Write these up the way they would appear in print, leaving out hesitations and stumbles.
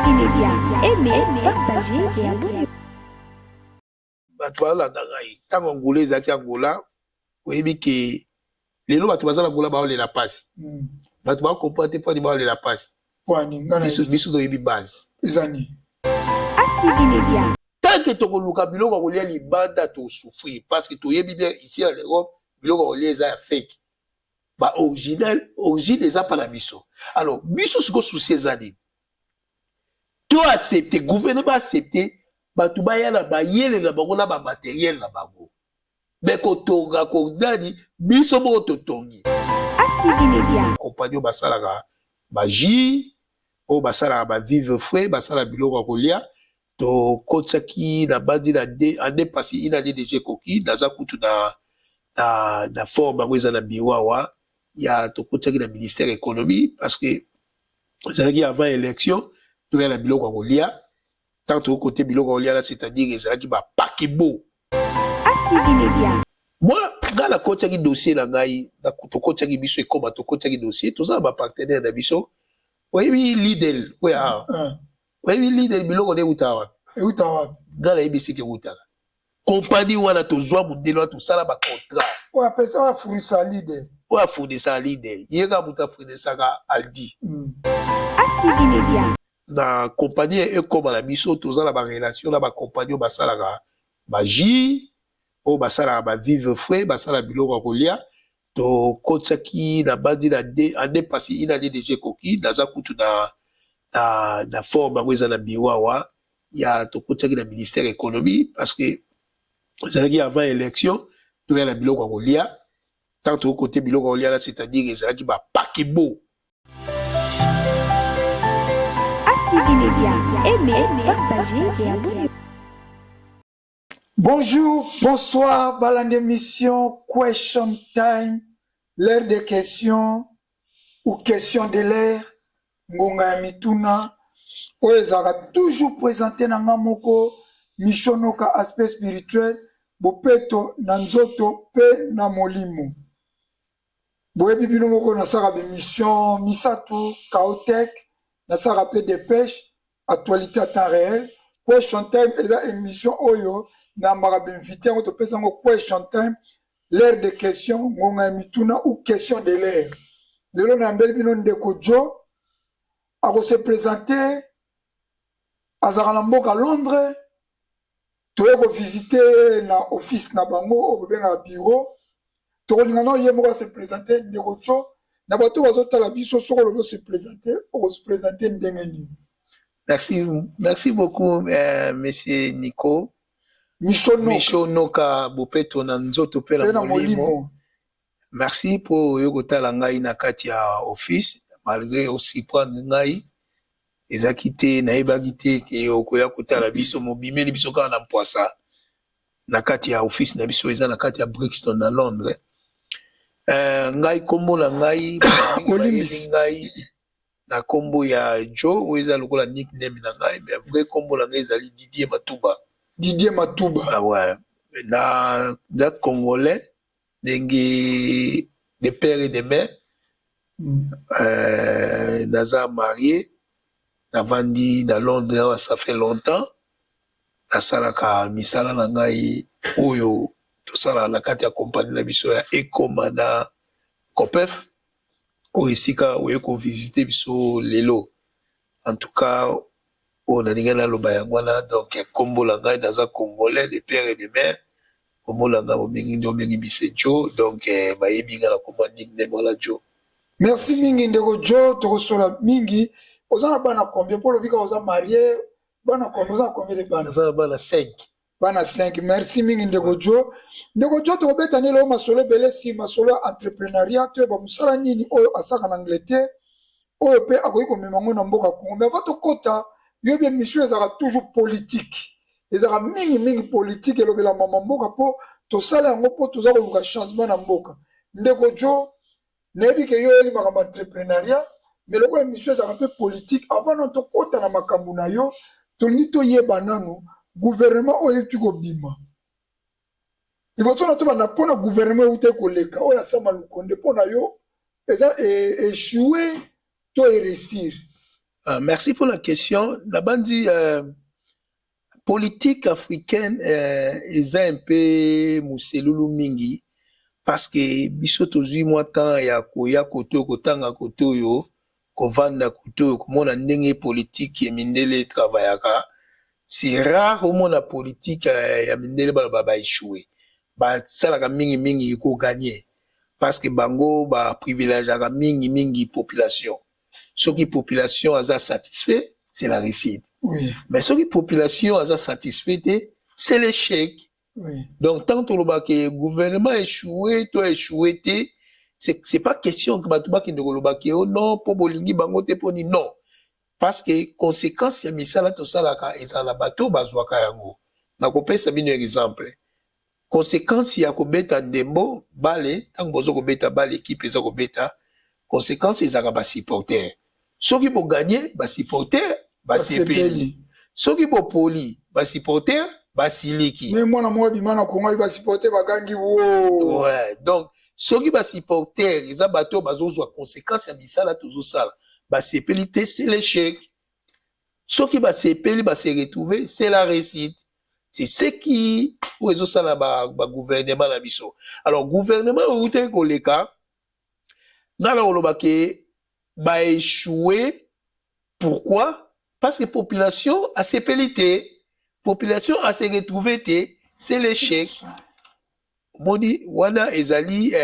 Active Média, aimez, partagez et abonnez. Batwa la dangai. Tant Angolais zaki Angola, oyebi ke lelo batwa za Angola ba ole la passe. Batwa comprendre pas di ba ole la passe. Kwani ngana Biso to yebi base. izani. Active Média. Tant que to luka biloko ko lia libanda to souffrir parce que to yebi bien ici en Europe biloko ko lia za fake. Ba origine les a pas la biso. Alors biso ce ko souci ezali. To accepter gouvernement accepter batu bayala bayele na bango na ba matériel na bango. Mais kotonga kodani biso mo totongi. Active Média. Compagnon basalaka baji o basalaka ba vivre frais basala biloko kolia to kotsaki na bandi na ande pasi ina déjà koki naza kutu na forme bango eza na biwawa ya to kotsaki na ministère économie parce que zalaki avant élection to ya na biloko kolia tant to côté biloko kolia c'est-à-dire ezalaki ba pakebo. Active Média. Moi, dans la côte qui dossier la ngai, dans la côte qui biso et comme to côte qui dossier, tout ça va partenaire na biso. Oui, leader, oui ah. Oui, leader biloko de utawa. Utawa. Dans la IBC qui utawa. Compagnie wana to zwa mundelo to sala ba contrat. Ouais, personne va fournir ça leader. Ouais, fournir ça leader. Yega muta fournir ça ga Aldi. Active Média. Na compagnie e comme la biso to za la ba relation la ba compagnie ba sala ga ba J o basala ba vivre frais basala biloko kolia to kotsaki na bandi na ande pasi ina déjà koki naza kutu na forme bango eza na biwawa ya to kotsaki na ministère économie parce que ezalaki avant élection to ya na biloko kolia tant to côté biloko kolia là c'est-à-dire ezalaki ba pakebo. Active Média, aimez, partagez et abonnez. Bonjour, bonsoir, balade d'émission, question time, l'heure des questions ou question de l'air, Ngonga Mituna, Oezara toujours présenté dans Namoko, Mishonoka aspect spirituel, Bopeto, Nanzoto, Pe, Namolimo. Boebi Binomoko, Nasara mission, Misatu, Kaotek, Nasara Pe de pêche, actualité à temps réel, question time, et émission Oyo, na marabe invité on te pèse en question time l'air de questions ngonga mituna ou question de l'air lelo na mbeli bino ndeko jo ako se présenter azara na mboka Londres to ko visiter na office na bango o benga bureau to lingana ye moko se présenter ndeko jo na bato bazota la biso soko lo se présenter o se présenter ndengeni. Merci beaucoup monsieur Nico. Mishonoka Bopeto na nzoto pe la molimo. Merci pour yokotala ngai na kati ya office malgré aussi prendre ngai ezakite na ebagite ke okoya kotala biso mobimeli biso kana na mpoasa na kati ya office na biso eza na kati ya Brixton na Londres. Ngai kombo na ngai ngai na kombo ya Joe ou eza lokola nickname na ngai mais vrai kombo na ngai ezali Didier Matuba. Didier Matuba. Ah ouais. Na Congolais, de père et de mère. Naza marié. Navandi dans Londres, ça fait longtemps. Nasalaka misala na ngai oyo tosala na kati ya compagnie na biso ya Ekoma na Copef. O isika oyo ko visiter biso lelo. En tout cas, on a dit que donc kombo la ngai naza congolais de père et de mère kombo la ngai obengi ndo obengi bisejo donc bayebi nga na kombo nickname wala jo. Merci mingi ndeko jo tokosola mingi ozana bana combien pour le bika oza marié bana combien de bana za bana 5 bana 5 merci mingi ndeko jo tokobeta nelo masolo belesi masolo entrepreneuriat to ba musala nini oyo asaka na Angleterre oyo pe akoyi komema ngo na mboka Congo mais vato kota yo bien mission ezaka toujours politique ezaka mingi politique elobela mama mboka po to sala yango po toza koluka changement na mboka ndeko jo nebi ke yo eli makambo entrepreneuriat mais loko mission ezaka pe politique avant non to kota na makambo na yo tolingi toyeba nanu gouvernement oyo tu kobima liboso na to bana mpona gouvernement euti koleka oyo asama lukonde mpona yo eza échoué to réussir. Merci pour la question. La bandi politique africaine est un peu mousselulu mingi parce que biso tozui mwa temps ya koya koto kotanga koto yo kovanda koto yo komona ndenge politique ya mindele travaillaka. C'est rare omona politique ya mindele ba échouer. Ba salaka mingi mingi ko gagner parce que bango ba privilégiaka mingi population. Ce qui population a satisfait, c'est la réussite. Oui. Mais ce qui population a satisfait, c'est l'échec. Oui. Donc, tant que le gouvernement échoué, toi échoué, c'est pas question que Batouba qui ne relobake, oh non, pour Bolingi, Bangote, pour ni non. Parce que, conséquence, il y a mis ça là, tout ça là, et ça la bateau, bazouaka yango. Na kopé, ça un exemple. Conséquence, il y a kobeta ndembo, balé, tant que bozo kobeta balé, équipe, ils ont kobeta, conséquence, ils ont ba supporter. Ceux qui vont gagner, bah supporter, bah sepeli. Ceux qui vont poli, bah supporter, bah siliki. Mais moi, na bimana Congo, il va supporter bagangi wo. Ouais, donc ceux qui vont supporter, ils ont bateau, bah zozo conséquence, ya misala toujours ça. Bah sepelité, c'est l'échec. Ceux qui vont sepeli, bah se retrouver, c'est la réussite. C'est ce qui, ou ils ont ça là, bah gouvernement la biso. Alors gouvernement, ou t'es koleka, dans la olobake, bah échoué. Pourquoi? Parce que population a ses pélités, population a ses retrouvées, c'est l'échec. Moni wana ezali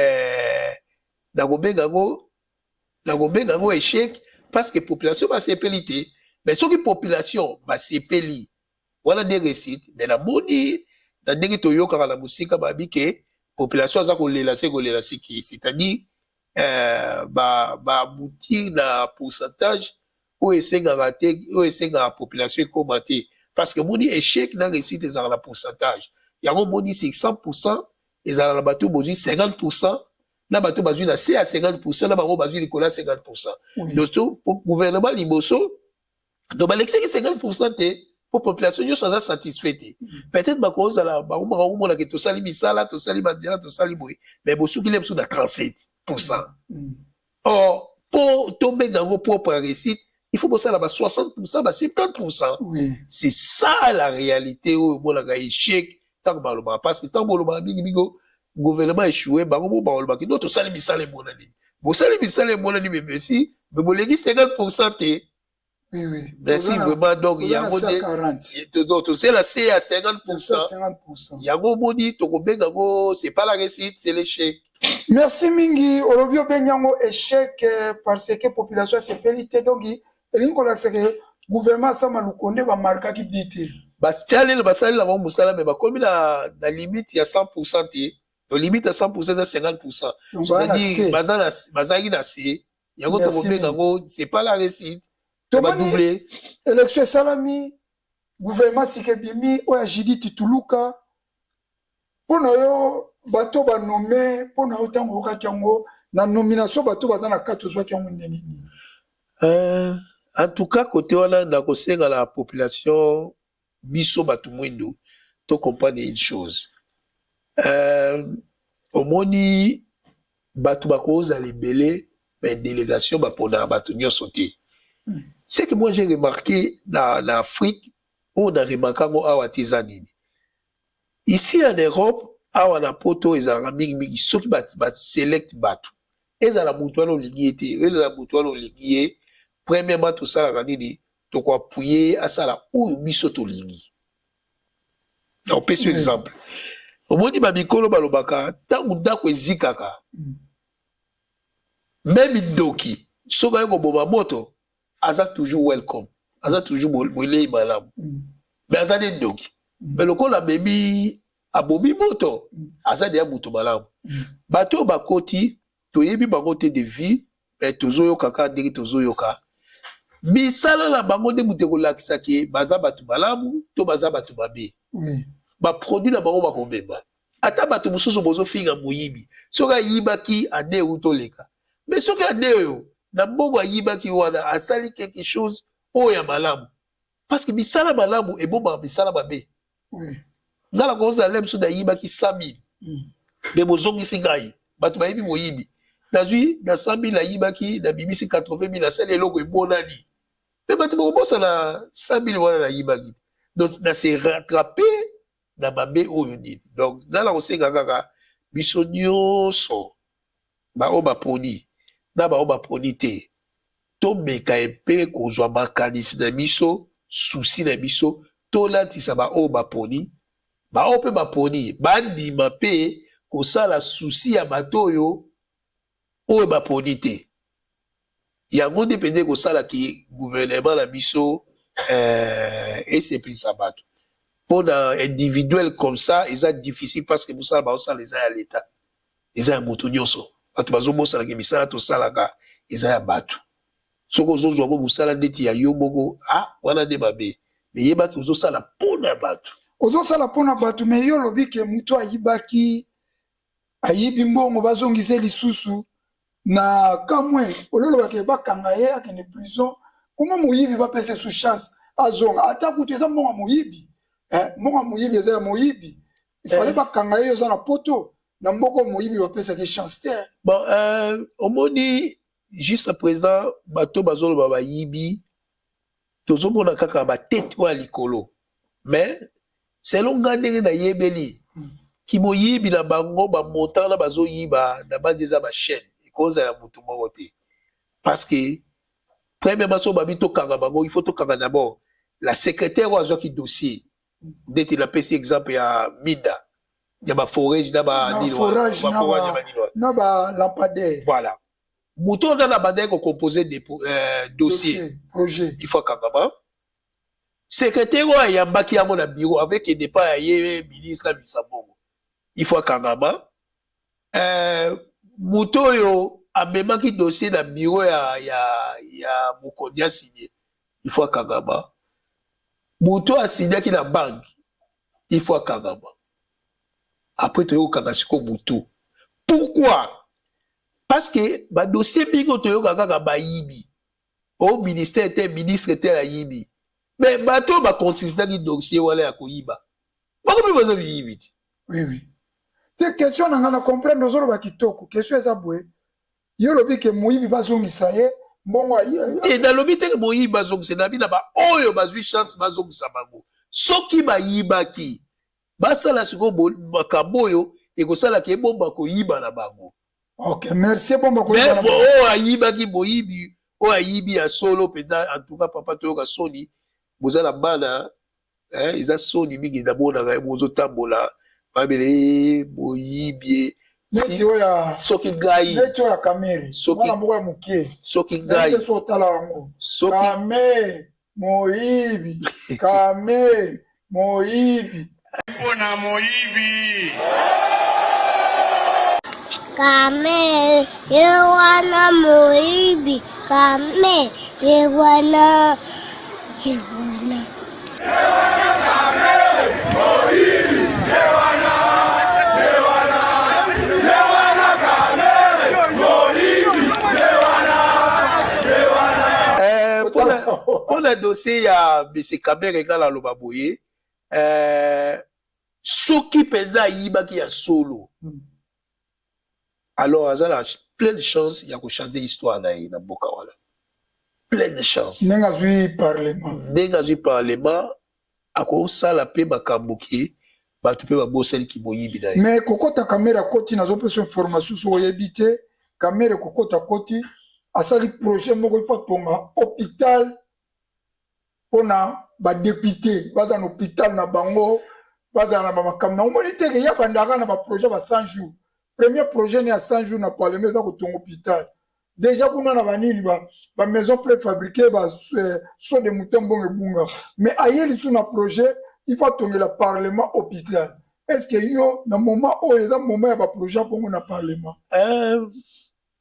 nagobengango échec parce que population a ses pélités. Mais ce qui population a ses péli, wana des réussites. Mais la moni dans des toyoka la musique babike population a kolela siki, c'est-à-dire aboutir na pourcentage où essayer la population combattre parce que moni échec na réussite ezala la pourcentage yango moni c'est 100% ezala la bateau bozui 50% na bateau bazui na C à 50% na bango bazui likola 50%. Donc pour gouvernement liboso donc balexeki 50% te pour population yo soit satisfaite. Peut-être ba cause la ba mona ke to sali misala to sali bandela to sali boy mais bosu ki lepsu na 37%. Or pour tomber dans vos propres réussites, il faut bosser là-bas 60%, 70%. Oui. C'est ça la réalité où bon la échec tant que baloma parce que tant baloma bigo gouvernement échoué bango baloma ki d'autres sali misala monani. Bo sali misala monani mais merci mais bolegi 50% te. Oui, oui. Merci vraiment. Donc, il y a d'autres. C'est la C à 50%. 50%. Il y a moni, c'est pas la réussite, c'est l'échec. Merci Mingi. Olobio Benyango échec parce que la population s'est pélité. Donc, il y a que gouvernement sama lukonde ba marka ki bité. Bas challenge basali la musala mais ba comme la limite il y a 100% te. La limite à 100% c'est 50%. C'est-à-dire bazali na C. Il y a d'autres c'est pas la réussite. Tomoni élection salami gouvernement sikebimi oya Judith Tuluka pona yo bato ba nommé pona otango okakango na nomination bato bazana kato zwa kango ndeni. En tout cas côté wana na kosenga la population biso bato mwindo to comprendre une chose. Omoni bato bakoza libélé mais délégation ba pona bato nyoso te. C'est que moi j'ai remarqué dans l'Afrique, on a remarqué à Tizanini. Ici en Europe, à Wanapoto, ils ont mis ceux qui select batu. Ils ont la moutoile au liguier, ils ont la moutoile au liguier. Premièrement, tout ça, la ranini, tu quoi appuyer à ça là, où ils sont au liguier. On peut sur exemple. Au moins, il m'a mis kolo balobaka, tant ou dako zikaka. Même Doki, so ga yoko boba moto. Aza toujours welcome. Aza toujours moulé malam. Mais aza de doki. Mais le col a baby a bobi moto. Aza de abuto malam. Bato bakoti, to yebi bagote de vie, mais tozo yo kaka diri tozo yo ka. Misala la bango de muteko lakisaki, baza batu malamu, to baza batu babe. Ba produit la bango bakomeba. Ata batu mususu bozo finga muyibi. Soka yiba ki ade utoleka. Mais soka ade yo. Na mbongo ayiba ki wana asali quelque chose oya malamu parce que bisala malamu e bomba bisala babe ngala koza lemso da yiba ki 100,000 be bozongi singai batu bayibi moyibi nazui na 100,000 ayiba ki na bibisi 80,000 asali eloko ebonani Mais bato bokobosa na 100 000 wana na yibaki. Donc na se rattraper na mabe oyo nini. Donc nala kosenga kaka biso nyonso ba o baponi na ba o baponi te. To meka epe kozwa makanisi na biso, souci na biso, to latisa ba o baponi, ba o pe baponi, bandima pe kosala souci ya bato oyo baponi te. Yango dépendait kosala ki gouvernement na biso et c'est plus ça bato. Pour un individuel comme ça, c'est difficile parce que ça ba osala les à l'état. Ils ont moto nyonso. Bato bazo mosala ke misala to sala ka ils ont bato. Soko zo zo ko musala ndeti ya yo moko wana de babe. Mais yeba ki zo sala pona bato. Ozo sala pona bato mais yo lobi ke muto ayibaki ayibi mbongo bazongise lisusu na kamwe ololo bake bakanga ye akene prison comment moyibi ba pese sous chance azonga atakutu eza mbongo moyibi mbongo moyibi eza moyibi il fallait bakanga ye za na poto na mboko moyibi ba pese ke chance te. Bon omoni juste à présent bato bazolo baba yibi tozomona kaka ba tête wa likolo mais selon ngandenge na yebeli ki moyibi na bango ba montant na bazo yiba na bandeza ba chaîne ikoza ya mutu moko te parce que premièrement so babi to kanga bango il faut to kanga d'abord la secrétaire wa qui dossier d'être la PC exemple ya Mida ya ba forage na ba forage na ba lampadaire voilà mutu na bande ko composer des dossier projet il faut kanga ba secrétaire wa ya mbaki yango na bureau avec des pas ya ministre Bisabongo il faut kangama muto yo amemaki dossier na bureau ya Mukondia signé il faut kangama muto a signé ki na banque il faut kangama après to yo kanga siko muto pourquoi parce que ba dossier bingo to yo kanga ba yibi au ministère te ministre te la yibi mais bato ba consistant ki dossier wala ya koyiba bako bi bazo yibi oui te question na ngana comprendre ozolo ba kitoko question eza bwe yo lobi ke moyibi bazongisa ye mbongo et dans lobi te moyibi bazongisa na bina ba oyo bazwi chance bazongisa bango soki ba yibaki basala siko makambo oyo ekosala ke bomba koyiba na bango. OK merci bomba koyiba na bango o ayibaki moyibi o ayibi ya solo penda en tout cas papa to ka soni bozala bana ils a soni mingi d'abord na bozo tambola babele boyibie neti oya soki gai neti oya kameri mwana moko ya mukie soki gai so tala wango kame moyibi kame moyibi mpona moyibi kame yewana moyibi kame yewana pour le dossier ya bisi Kamere kala loba boye soki penza yibaki ya solo alors azala plein de chance ya ko changer histoire na boka wala plein de chance nenga zui parlement ako sala pe makamboki batu pe baboseli ki boyibi na mais kokota Kamera koti nazo pesa information so yebite Kamera kokota koti asali projet moko il faut tonga hôpital pona ba député baza na hôpital na bango baza na ba makamna omoni te ya bandaka na ba projet ba 100 jours premier projet ni à 100 jours na parlement za ko tonga hôpital déjà kuna na banini ba maison préfabriquée ba so de mutembo ngebunga mais ayeli sous na projet il faut tonga le parlement hôpital est-ce que yo na moment o eza moment ya ba projet pour na parlement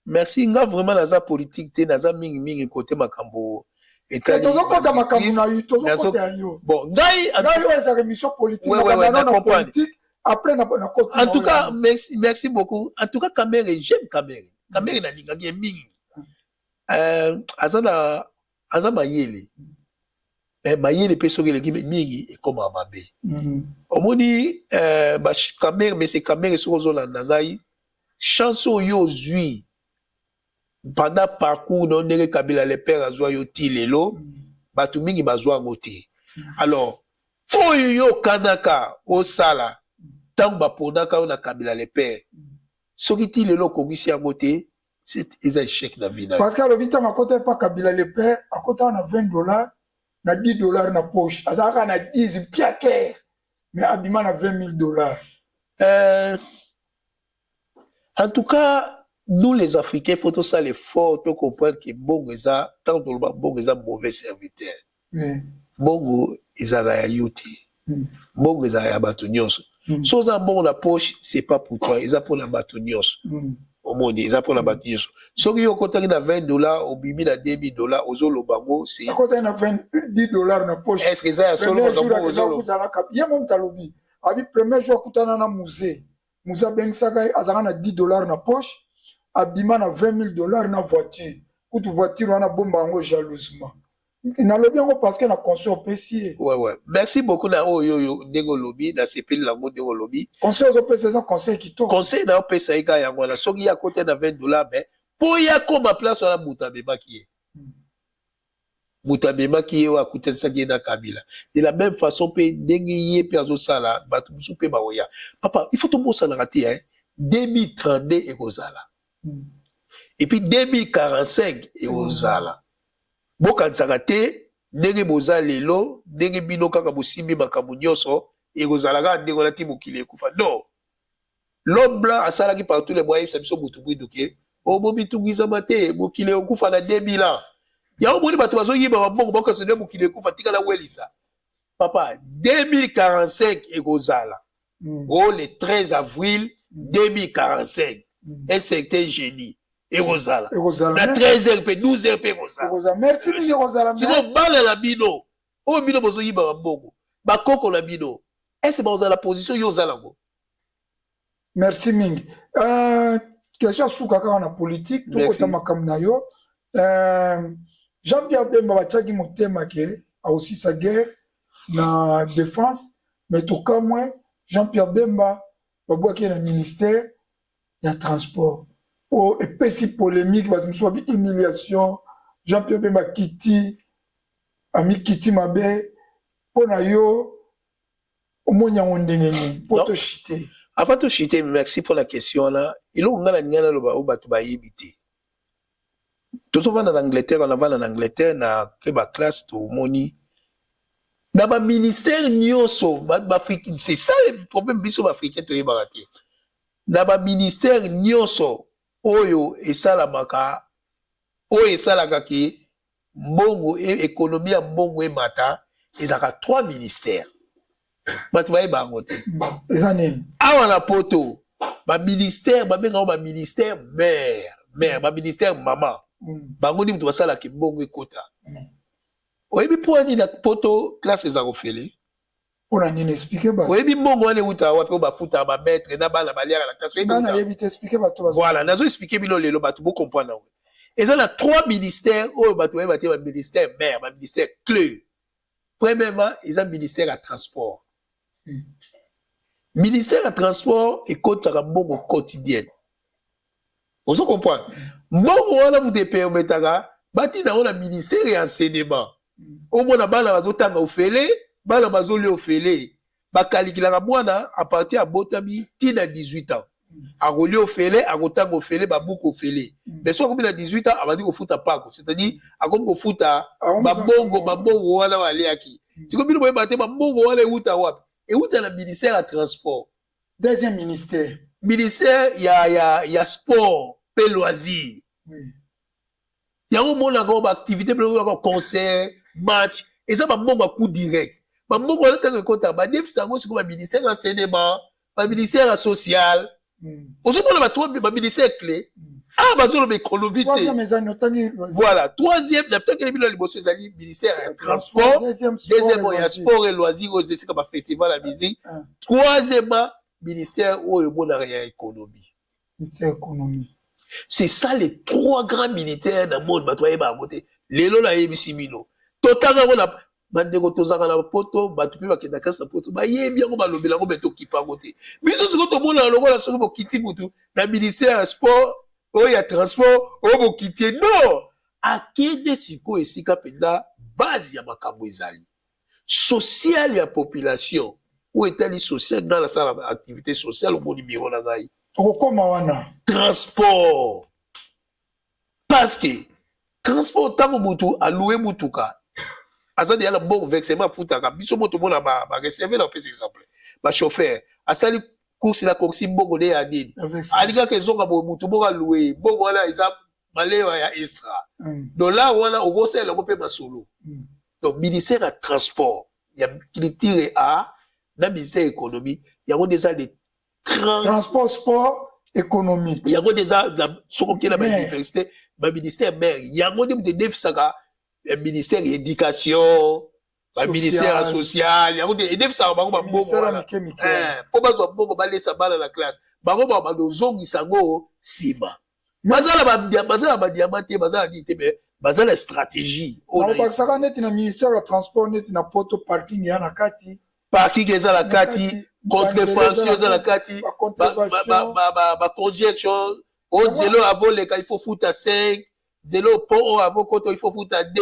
merci nga vraiment naza politique te naza mingi côté makambo et tozo kota makambo na yo tozo kota yo bon ngai yo eza émission politique na politique après na côté en tout cas merci beaucoup en tout cas Kamere j'aime Kamere na lingaki mingi aza mayele mayele pe soki eleki mingi ekoma mabe omoni Kamere mais c'est Kamere soki ozolanda ngai chance oyo ozwi pendant parcours non ndenge Kabila le père azwa yo ti lelo bato mingi bazwa ngote. Alors, oyo kanaka osala tant baponaka na kabila le père. Soki ti lelo kongisi yango te, c'est un échec na vie. Parce que le temps à côté pas kabila le père, à côté on a $20, na $10 na poche. Azaka na 10 piaker. Mais abima na $20,000. En tout cas, nous les Africains, il faut tout ça l'effort pour comprendre que Bongo eza tant que Bongo eza mauvais serviteur. Bongo eza ya yuti. Bongo eza ya bato nyonso. So za bon la poche, c'est pas pour toi, eza pour la bato nyonso. Au monde, eza pour la bato nyonso. So ki yo kotaki na $20, au bimi na $10,000, ozo lo bango, c'est à côté na $10 na poche. Est-ce que ça ya solo bango ozo lo? Ya mon talobi. Abi premier jour kutana na musée. Musée bengsaka azaka na $10 na poche. Abima na $20,000 na voiture. Kutu voiture wana bomba yango jalousement. Na lobi yango parce que na conseil opesi. Ouais. Merci beaucoup na oyo ndego lobi na sepeli lango ndego lobi. Conseil opesi ça conseil kitoko. Conseil na opesa ika yango na soki ya côté na $20 ben po ya koma place wana mutabeba kiye. Mutabeba kiye wa kutensa kiye na kabila. De la même façon pe ndenge yé pe azo sala batu musu pe ba oya. Papa, il faut tout ça na raté hein. 2032 et kozala. Et puis 2045 et ozala. Boka nzakate, ndenge boza lelo, ndenge bino kaka bosimbi makambo nyonso, et ozalaka ndenge na ti mokili ekufa. Non. L'homme blanc a salaki par tous les moyens, ça biso butubu duke. O mo bitungisa mate, mokili ekufa na 2000 ans. Ya o moni bato bazo yiba mabongo boka so mokili ekufa tika na welisa. Papa, 2045 et ozala. Oh le 13 avril 2045. Un certain génie. Et Rosala. La 13 RP, 12 RP Rosala. Merci, M. Rosala. Sinon, bala la bino. Oh, bino bozo yiba mbongo. Bakoko la bino. Est-ce que la position Yozala? Merci, Ming. Question sous kaka en politique. Tout côté makamna yo. Jean-Pierre Bemba bachaki motema ke a aussi sa guerre na défense. Mais tout cas, moi, Jean-Pierre Bemba, babouaki na ministère, il y a transport. Oh, et puis si polémique, humiliation, Jean-Pierre Bemba Kiti, ami Kiti Mabe, pour yo, au moins y'a un dénigé, pour te chiter. Avant de chiter, merci pour la question là. Il a un gana le ba tu ba yibité. Tout souvent en Angleterre, on va en Angleterre na keba classe to moni. Dans ba ministère nyoso, c'est ça le problème biso africain to yibaraté. Dans ba ministère nyoso oyo esalamaka oyo esalaka ki mbongo économie ya mbongo emata ezaka 3 ministères bato bayeba yango te awa na poto baministère babengaka baministère mère baministère mama bango ndi moto basalaki mbongo ekota oyebi mpo ani na poto classe eza kofele Ona nini expliquer ba. Oyebi mbongo wane uta wapi o bafuta ba maître na bana baliaka la classe. Bana yebi te expliquer ba to ba. Voilà, nazo expliquer bino lelo ba to bo comprendre. Eza na 3 ministères o ba to ba te ba ministère mère, ba ministère clé. Premièrement, eza ministère à transport. Ministère à transport et kotaka mbongo quotidien. Vous comprenez? Mbongo wana mu te permetaka bati na ona ministère et enseignement. Au moins na bana bazotanga ofele bala bazoli ofele bakalikilaka mwana à partir à botami tina 18 ans aroli ofele akotanga ofele babuku ofele mais so comme na 18 ans abandi ko futa pako c'est-à-dire akomi ko futa babongo wana waliaki siko bino boye bate babongo wana euta wapi euta na ministère à transport deuxième ministère ya sport pe loisir yango mona ko ba activité pe concert match et ça babongo à coup direct. Mambo wala tango kota ba déficit ngo siko ba ministère enseignement, ba ministère social. Ozo mona ba 3 ba ministère clé. Ah bazolo ba économie. Voilà, troisième na peut-être que le liboso ezali ministère transport, deuxièmement il y a sport et loisirs aux esika ba festival la musique. Troisièmement ministère oyo mona ya économie. Ministère économie. C'est ça les 3 grands militaires dans le monde ba toye ba côté. Lelo na yebisi mino. Totanga mona bandeko tozanga na poto batu pe bakenda kasa poto ba yebi yango balobela ngo beto kipa ngote biso siko to mona lokola soko bokiti mutu na ministère ya sport o ya transport o bokiti non akende siko esika penza base ya makambo ezali social ya population ou etali social dans la salle activité sociale au numéro na ngai okoma wana transport parce que transport tango mutu aloué mutuka azali ya la bon versement putaka biso moto mona ba réserver na pese exemple ba chauffeur asali course la course mbongo de ya nini alika kezonga bo mutu boka loué bongo wana exemple malewa ya extra donc là wana ogosela la pe masolo donc ministère de transport il y a culture a na ministère économie il y a déjà les transport sport économie il y a déjà la sokokela ba université ba ministère maire il y a de defsaka ministère éducation ba ministère social il y a de defsaka bango ba mbongo po bazwa mbongo ba lesa bana na classe bango ba dozongi sango sima bazala ba diamante bazala dite mais bazala stratégie on va ça net na ministère de transport net na poto parking ya na kati parking eza la kati contrefaction eza la kati ba conjection au zéro avant les il faut foutre à 5 zéro pour avant koto il faut foutre à 2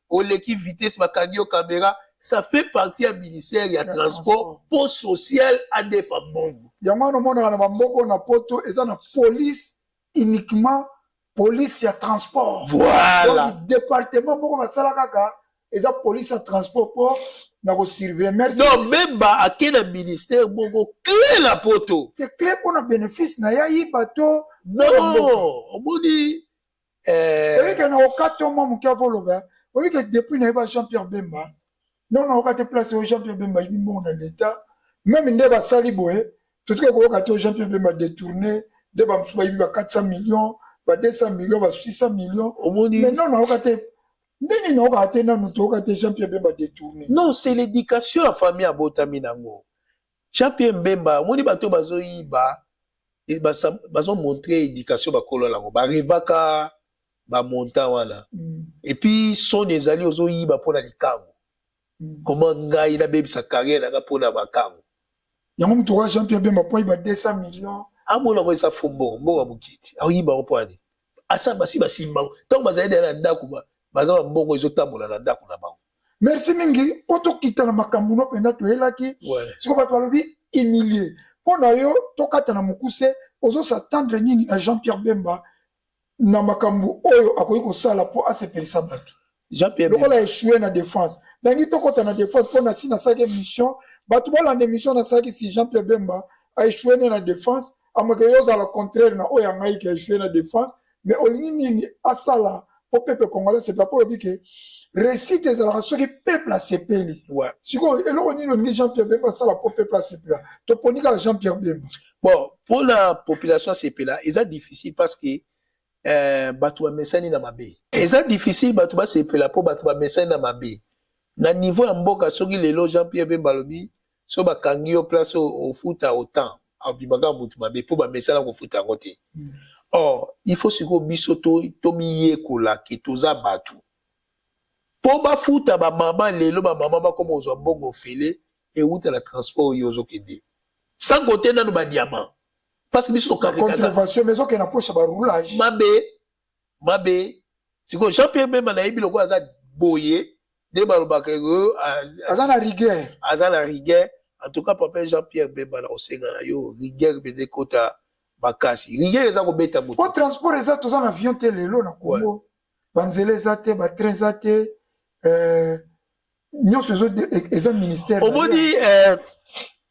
au l'équipe vitesse ba camion caméra ça fait partie du ministère ya transport pour social à des femmes yango no mona na bamboko na poto eza na police uniquement police ya transport voilà donc département moko basala kaka eza police ya transport pour na ko surveiller merci non même ba akena ministère moko clé la poto c'est clé pour na bénéfice na ya yi bato non omoni que na okato mo mukia voloba oui que depuis na ba Jean-Pierre Bemba non na okate place au Jean-Pierre Bemba yi mo na l'état même nde ba sali boye tout que ko okate Jean-Pierre Bemba détourné de ba msuba yi ba 400 millions ba 200 millions ba 600 millions mais non na okate nini na okate na nuto okate Jean-Pierre Bemba détourné non c'est l'éducation à famille à botami nango Jean-Pierre Bemba moni bato bazo yiba et bazo montrer éducation ba kolo lango ba revaka ba monta wana et puis son ezali ozo yiba pona likango comment ngai na bebi sa carrière na pona bakango yango muto wa Jean-Pierre Bemba po yiba 200 millions amona mo esa fombo mbo mukiti au yiba opwani asa basi basimba donc bazali na ndako bazaba mbongo ezotambola na ndako na bango merci mingi poto kita na makambo no penda to elaki siko bato balobi humilier pona yo tokata na mukuse ozo s'attendre nini na Jean-Pierre Bemba na makambo oyo akoyi ko sala po asepelisa bato Jean-Pierre Bemba la échoué na défense nangi tokota na défense pona si na sake mission bato bola na mission na sake si Jean-Pierre Bemba a échoué na défense amake yo za le contraire na oya ngai ki a échoué na défense mais olingi nini asala pour peuple congolais c'est pas pour dire que récite des relations qui peuple a sepeli si ko eloko nini olingi Jean-Pierre Bemba sala pour peuple a sepela to ponika Jean-Pierre Bemba bon pour la population sepela c'est difficile parce que bato ba mesani na mabe c'est difficile bato ba sepela pour bato ba mesani na mabe na niveau ya mboka soki lelo Jean-Pierre Bemba lobi so ba kangi yo place au foot à autant abimaka mutu mabe pour ba mesana ko foot yango te or il faut siko biso to miye kola ki toza bato po ba futa ba mama lelo ba mama ba comme ozo mbongo fele et outa la transport yozo kende sans côté na no ba diamant parce que biso kaka contravention mais ok na poche ba roulage mabe siko Jean-Pierre Bemba na yibi loko aza boye de ba lobaka azana rigueur en tout cas papa Jean-Pierre Bemba na osenga na yo rigueur beze kota bakasi rigueur eza ko beta moto po transport eza toza na avion te lelo na Congo banzele eza te ba train eza te nyonso eza ministère au modi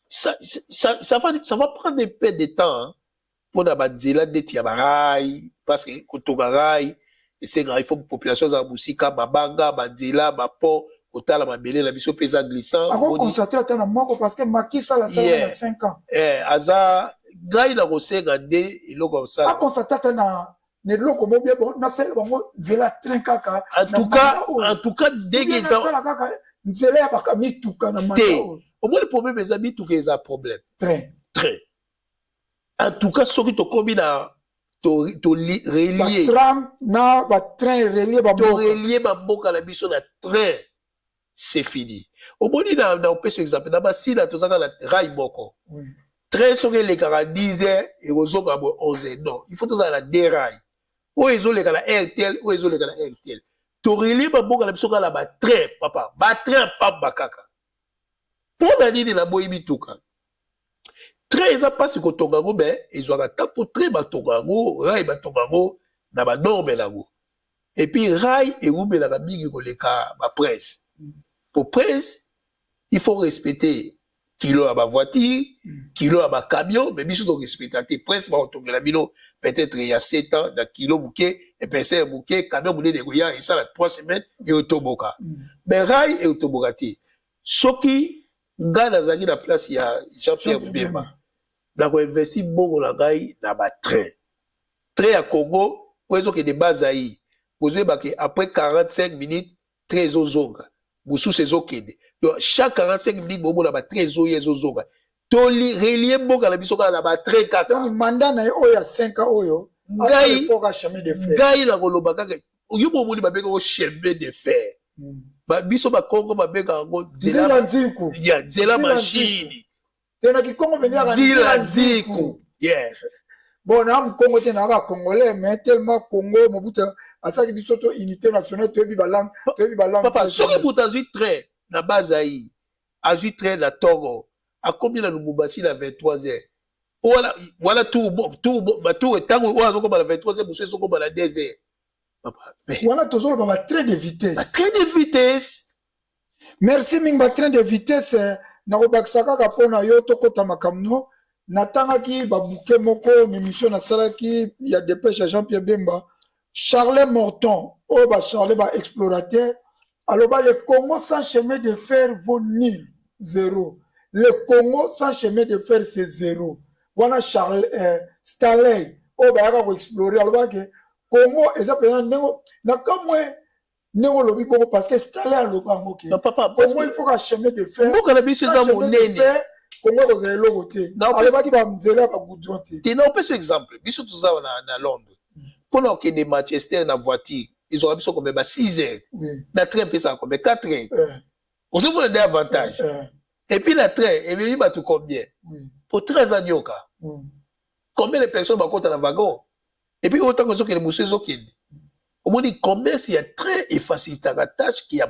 ça va prendre un peu de temps pour na banzela deti ya barai parce que kotoka rai esenga il faut population za musika mabanga banzela ba pont kotala mabele na biso pesa glissant ako constater ata na moko parce que makisa la salle na 5 ans aza gai na kosenga nde eloko ça a constater ata na ne loko mo bien bon na sel bango nzela train kaka en tout cas dege ça sala kaka nzela ya bakami tuka na mata au moins le problème est abi tuka eza problème train en tout cas soki to komi na to relier tram na ba train relier ba to relier ba mboka na biso na train c'est fini au moins na opesa exemple na basila tozaka na rail moko train soki le 10 heures et ozoka bo 11 heures non il faut tozala na deux rails oyo ezoleka na RTL oyo ezoleka na RTL torelie baboka na biso kala batrain papa batrain pamba kaka mpo na nini na boyi bituka train eza mpasi kotonga yango me ezwaka ta mpo train batonga yango rai batonga yango na banorme nango epuis rai ewumelaka mingi koleka baprince po prince il faut respecter kilo ya bavoiture kilo ya bacamion mais biso torespecta te prince bakotongela bino peut-être il y a 7 ans na kilo moke épaisseur moke camion monene ekoya esala 3 semaines eotoboka mais rai eotoboka te soki ngai nazalaki na place ya Jean-Pierre Bemba nakoinvesti bongo na ngai na batrain train ya Congo po ezokende Bazaï bozoyebake après 45 minutes train ezozonga mosusu ezokende donc chaque 45 minutes bomona batrain ezoya ezozonga toli relie mboka na biso kaka na batrain kaka donc mandat na ye oyo ya 5 ans oyo ngai nakoloba kaka yo bomoni babengako chemin de fer biso bakongo babengaka yango nzela mashini tena kikongo nzela nziku bon na mkongo te na congolais mais tellement Congo mobuta asaki biso to unité nationale toyebi balangue papa soki moto azwi train na Bazaï azwi train na Togo akomi na Lubumbashi na 23h wala tour etango oyo azokoma na 23h mosu ezokoma na 2h wana tozoloba batrain de vitesse merci mingi batrain de vitesse nakobakisa kaka mpona yo tokota makambo natangaki babuke moko émission nasalaki ya dépêche ya Jean-Pierre Bemba Charles Morton oyo bacharle baexplorateur aloba le Congo sans chemin de fer vaut nul zéro le Congo sans chemin de fer c'est zéro wana Charles Stanley oyo bayaka koexplore alobaki Congo eza pena ndenge nakamwe ndenge olobi bongo parce que Stanley aloba yango ke Congo il faut ka chemin de fer mboka na biso eza monene Congo kozala eloko te alobaki banzela ya bagoudron te na opesa exemple biso toza na Londres mpona okende Manchester na voiture ezwaka biso kombe ba 6 heures na train mpesaka kombe 4 heures ozomona nde avantage et puis la train ememi bato combien po 13 ans nyoka combien de personnes bakota na wagon et puis autant ezokende mosu ezokende omoni commerce ya train efacilitaka tâche ki ya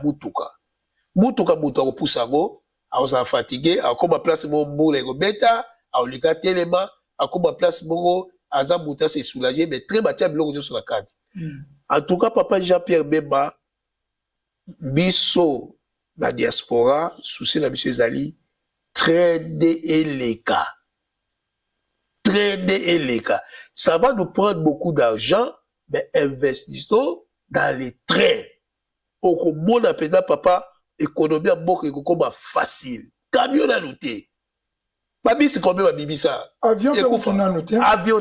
mutuka moto akopusa yango akozala fatigué akoma place moko mbula ekobeta aolika telema akoma place moko aza moto ase soulagé mais train batia biloko nyonso na kati en tout cas papa Jean-Pierre Bemba biso na diaspora souci na biso ezali train de eleka ça va nous prendre beaucoup d'argent mais investissons dans les trains okomona peza papa économie ya mboka ekokoma facile camion nanu te babisi combien babibisa avion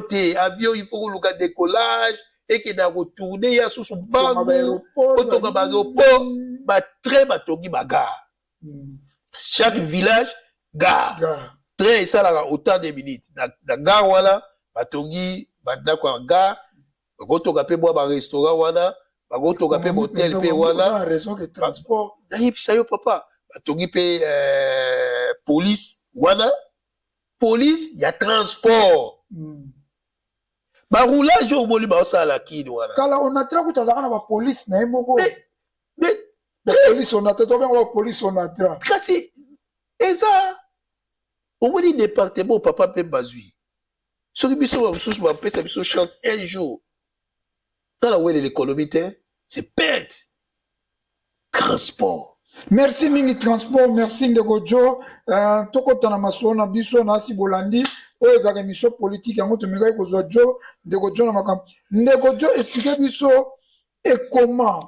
te avion il faut koluka décollage ekenda kotourne ya susu bangu otonga baéroport batrain batongi bagare chaque village gare train esalaka autant de minutes na gare wana batongi bandako ya gare bakotonga mpe mwa barestaurant wana bakotonga mpe motel mpe wana nayebisa yo papa batongi mpe police wana police ya transport baroulage oyo omoni baosala kini wana kala onatra kuta azalaka na bapolice na ye moko bapolice onatra tobenga bapolice onatra kasi eza omoni département papa mpe bazwi soki biso bamosusu bapesa biso chance un jour tala wele l'économie te c'est perte transport merci mingi transport merci ndeko jo tokota na masuwa na biso na asi bolandi oyo ezalaka émission politique yango tomekaki kozwa jo ndeko jo na makambo ndeko jo explike biso ekoma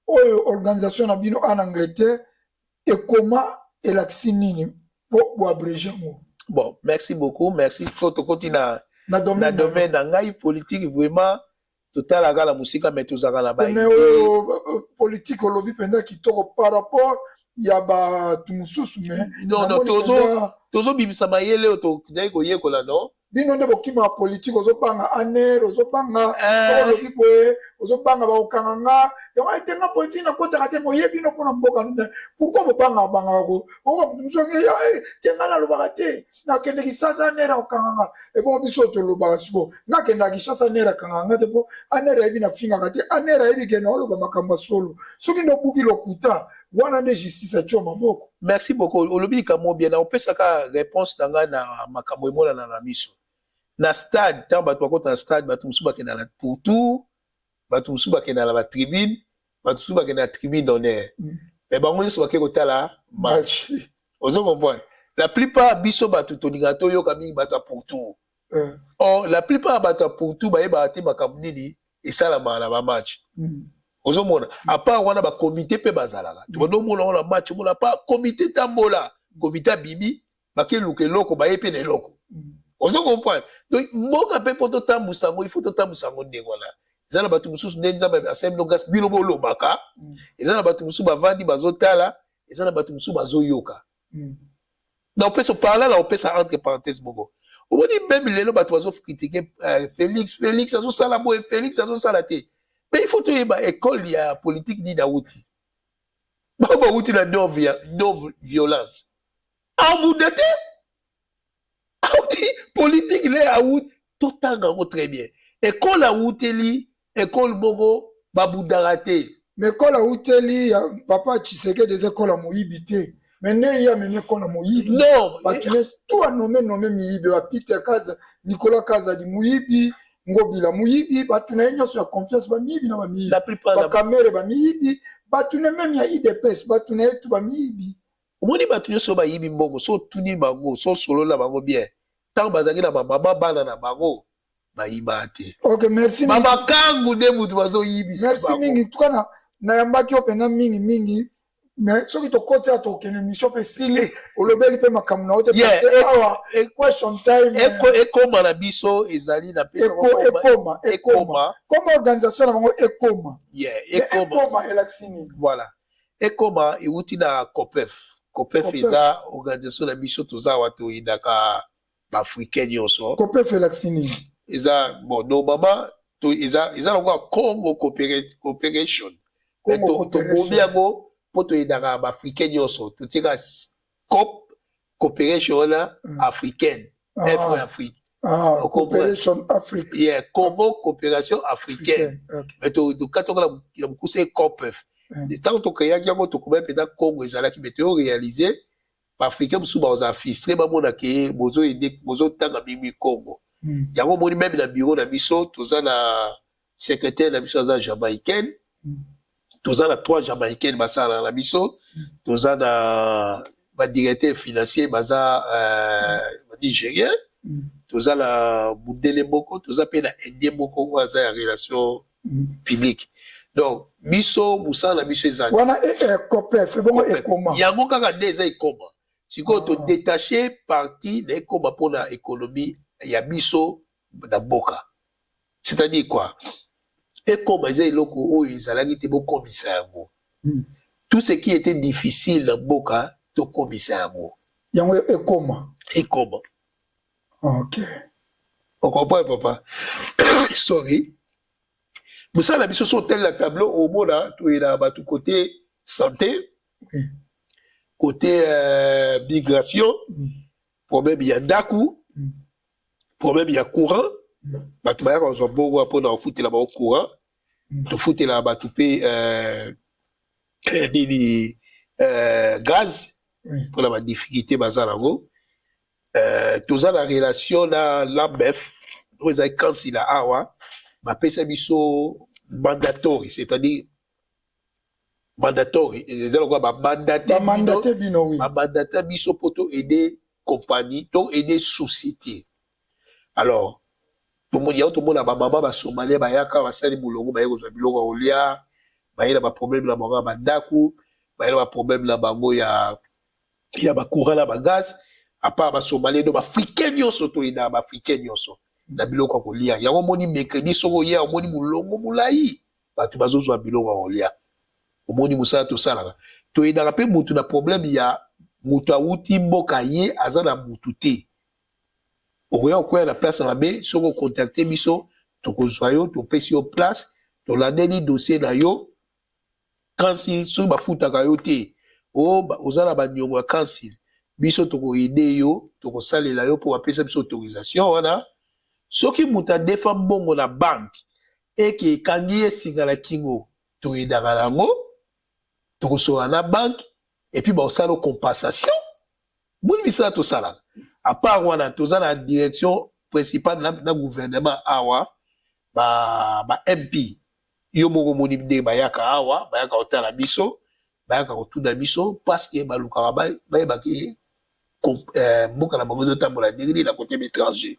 oyo organisation na bino en Angleterre ekoma elakisi nini po boabrege yango bon merci beaucoup merci fo tokoti na domaine na ngai politique vraiment totalaka na musika mais tozalaka na baidée politique olobi mpenza kitoko par rapport ya bato mosusu mais non tozobimisa mayele oyo tozali koyekola non bino nde bokima politique ozobanga aner ozobanga solo biboye ozobanga baokanga yango etenga politique na kota te moyebi no pona mboka nde pourquoi bobanga banga ko oko msonge tenga na lobaka te na kende kisasa aner okanga e bon biso to lobaka siko na kende kisasa aner kanga te po aner ebi na finga te aner ebi ke na oloba makambo solo soki ndo buki lokuta wana nde justice atio maboko. Merci beaucoup. Olobi kamo bien na opesa ka réponse nanga na makambo emona na miso. Na stade tant bato bakota na stade bato musuba ke na pour tout bato musuba ke na la tribune bato musuba ke na tribune d'honneur. Mais bango nyonso bake kotala match. Ozo comprendre. La plupart biso bato toningato yo kami bato pour tout. Or la plupart bato pour tout ba yeba te makambo nini esala na ba match. Ozomona à part wana ba comité pe bazalaka to ndo mona wana match mona pas comité tambola comité bibi bake luke loko ba yepe ne loko ozo comprendre donc mboka pe poto tambusa ngo il faut tambusa ngo ndengona ezala batu mususu ndenza ba asem no gas bilo bolo baka ezala batu mususu bavandi bazotala ezala batu mususu bazoyoka na opeso parler la opesa entre parenthèses bogo omoni même lelo batu bazo critiquer Félix azo sala bo Félix azo sala te. Mais il faut que l'école y a politique ni d'outi. Bah outi la non violence. En bout de temps, outi politique là out tout temps très bien. École a outi école bogo baboudarate. Mais école a outi papa Tshisekedi des écoles à moïbité. Mais il y a même école à moïbi. Non. Bah tu es tout à nommer moïbi. Peter Kaza, Nicolas Kaza di moïbi. Ngobila muyibi batuna enyo sur confiance ba mibi na ba mibi la plupart ba camera ba mibi batuna même ya IDPS batuna tout ba mibi omoni batuna so ba yibi mbongo so tuni bango so solo la bango bien tant bazaki na mama bana na bango ba yibate. OK merci mama kangu ne mutu bazo yibi merci mingi tukana na yambaki opena mingi mais soki to côté à to kene mission pe sili olobeli pe makamuna ote awa question time ekoma na biso ezali na pesa ekoma comme organisation na bango ekoma ekoma elaksini voilà ekoma euti na COPEF eza organisation na biso toza watu indaka ba africain nyonso COPEF elaksini eza bon normalement to eza longa Congo cooperation to bobiago poto edaka ba africain nyonso to tika coopération africaine Afrique coopération Afrique Congo coopération africaine mais to katoka la mukuse COPEF tant to kaya yango to koba peda Congo ezalaki mais to réaliser ba africain musu ba za fistre ba mona ke bozo aider bozo tanga bimi Congo yango moni même na bureau na biso toza na secrétaire na biso za jamaïcaine toza na 3 jamaïcains basala na biso toza na ba directeur financier baza nigérien toza na Mundele Moko toza pe na Indien Moko waza ya relation publique donc biso musala biso ezali wana COPEF bon ekoma yango kaka déjà ekoma siko to détacher partie na ekoma pona économie ya biso na boka c'est-à-dire quoi et comme ils loko ils allaient te beau commissaire tout ce qui était difficile dans boka to commissaire yango ekoma OK on comprend papa sorry vous savez la biso sur tel la tableau au mona to ina ba tout côté santé côté migration problème il y a ndaku problème il y a courant batu baya ko zo bogo apona ofutela ba courant to futela batu pe nini gaz pour la difficulté bazala ngo toza la relation na l'AMBEF nous a cancela awa ba pesa biso mandatory c'est-à-dire mandatory ezalo ko ba mandaté bino oui ba mandaté biso poto aider compagnie to aider société alors tout le monde a maman ba somalien ba yaka ba sali bulongo ba yeko za bilongo olia ba yela ba problème la bango ba ndaku ba yela ba problème la bango ya ba courant la ba gaz à part ba somalien do ba africain nyonso to ina ba africain nyonso na biloko kolia yango moni mercredi soko ya moni mulongo mulai batu bazozo ba bilongo olia omoni musala to sala to ina pe mutu na problème ya mutu awuti mboka ye azana mutu te okoya okoya na place mabe soko contacter biso tokozwa yo topesi yo place tolandeli dossier na yo kansi soki bafutaka yo te oza na baniongo ya kansi biso tokoyede yo tokosalela yo mpo bapesa biso autorisation wana soki moto adefa mbongo na banke eke ekangi esinga na kingo toyedaka nango tokosola na banke epuis baosala compensation boni misala tosalaka apart wana toza na direction principale na gouvernement awa ba MP yo moko moni nde bayaka awa bayaka kotala biso bayaka kotuna biso parce que balukaka bayebaki mboka na bango ezotambola ndenge na côté étranger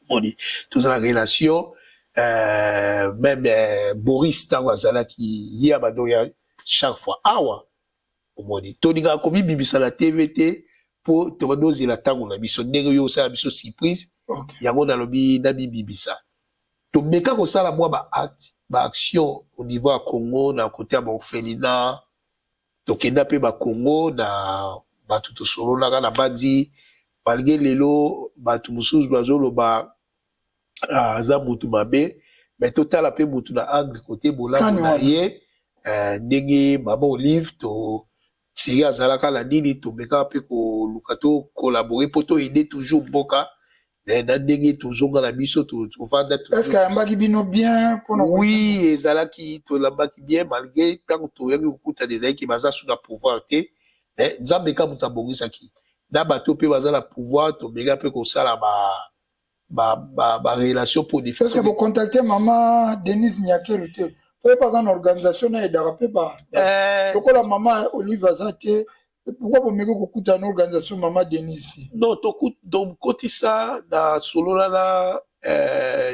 moni toza na relation même Boris ntango azalaki ye abado ya chaque fois awa omoni tolingaka komibimisa na TV te mpo tobandozela ntango na biso ndenge yo osala biso surprise yango nalobi nabibimisa tomeka kosala mwa baaction au niveau ya Congo na kote ya baorphelinat tokenda mpe bacongo na bato tosololaka na bandi malgré lelo bato mosusu bazoloba aza mutu mabe me totala mpe mutu na angle kote bolamu na ye ndenge mama Olive to seri azalaka na nini tomeka mpe koluka to collaborer mpo toyede toujours mboka na ndenge tozonga na biso tovanda est-ce que ayambaki bino bien oui ezalaki tolambaki bien malgré ntango toyaki kokutana ezalaki baza su na pouvoir te nzambe ka moto abongisaki na bato mpe baza na pouvoir tomeka mpe kosala relation mpo est-ce que bocontacte mama Denise Nyakelu te po epaza na organisation na edaka mpe lokola mama Olive aza te pourquoi bomeki kokutana na organisation mama Denise te non tokotisa na solola na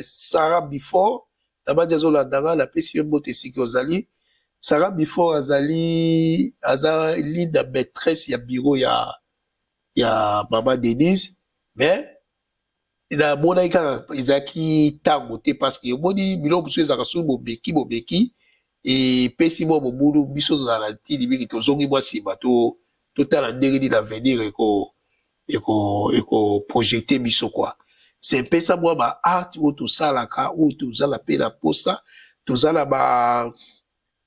Sarah Before na bandi azolandanga napesi yo mbote esiki ozali Sarah Before azali na maîtresse ya bureau ya mama Denise mais namonaki kaka ezalaki ntango te parce que omoni biloko mosusu ezalaka soki bobeki epesi mwa mobulu biso tozala na ntini mingi tozongi mwa nsima totala ndenge nini l'avenir ekoprojete biso kwa sepesa mwa baart oyo tosalaka oyo tozala mpe na posa tozala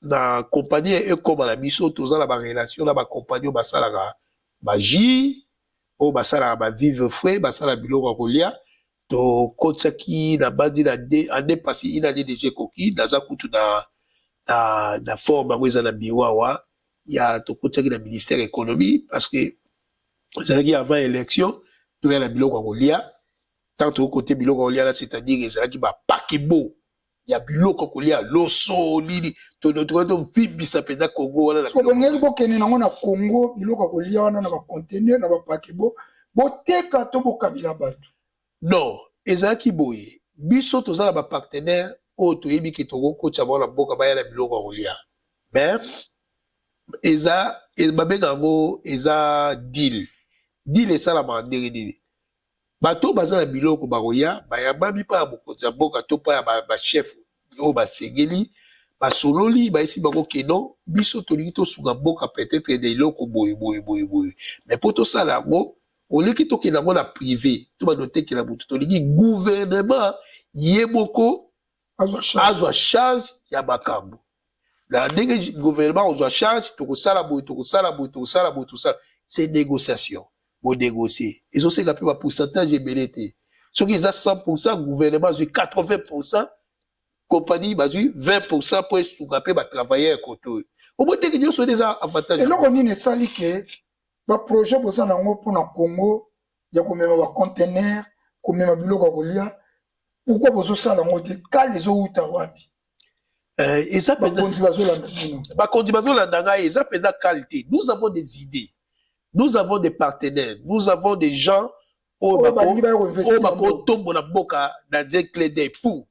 na kompagnie ekoma na biso tozala barelation na bakompagnie oyo basalaka bajus oyo basalaka bavivre frais basalaka biloko ya kolia tokotisaki na bandi na ande pasi inane deja ekoki naza kutu na forme yango eza na biro awa ya tokotisaki na ministère économie parce que ezalaki avant élection toya na biloko ya kolia ntango tokokote biloko ya kolia na c'est-à-dire ezalaki bapakebo ya biloko ya kolia loso nini tomfibisa mpenza Congo wana bongeki bokende nango na Congo biloko ya kolia wana na bacontener na bapakebo boteka to bokabila bato non ezalaki boye biso tozala bapartenaire oyo toyebi ke tokokotya bango na mboka baya na biloko ya kolia mais babenga yango eza deal esalamaka ndenge nini bato baza na biloko bakoya bayambami mpa ya mokonzi ya mboka to mpa ya bachef oyo basengeli basololi bayesi bango keno biso tolingi tosunga mboka peut-être na eloko boye mais mpo tosala yango oleki tokenda yango na privé to banotekela motu tolingi gouvernement ye moko azwa charge ya makambo na ndenge gouvernement ozwa charge tokosala boye c'est négociation bonégocier ezosenga mpe bapourcentage ebele te soki eza 100% gouvernement azwi 80% compagnie bazwi 20% mpo esunga mpe batravailleur ya kote oyo omo ndenge nyonso wana eza avantage eloko nini esali ke baprojet boza nango mpona Congo ya komema bacontener komema biloko ya kolia pourquoi bozosala yango te kala ezowuta wapi bakonzi bazolanda ngai eza mpenza qualité nous avons des idées nous avons des partenaires nous avons des gens oyo bakotombola mboka na nze clé d'œil pour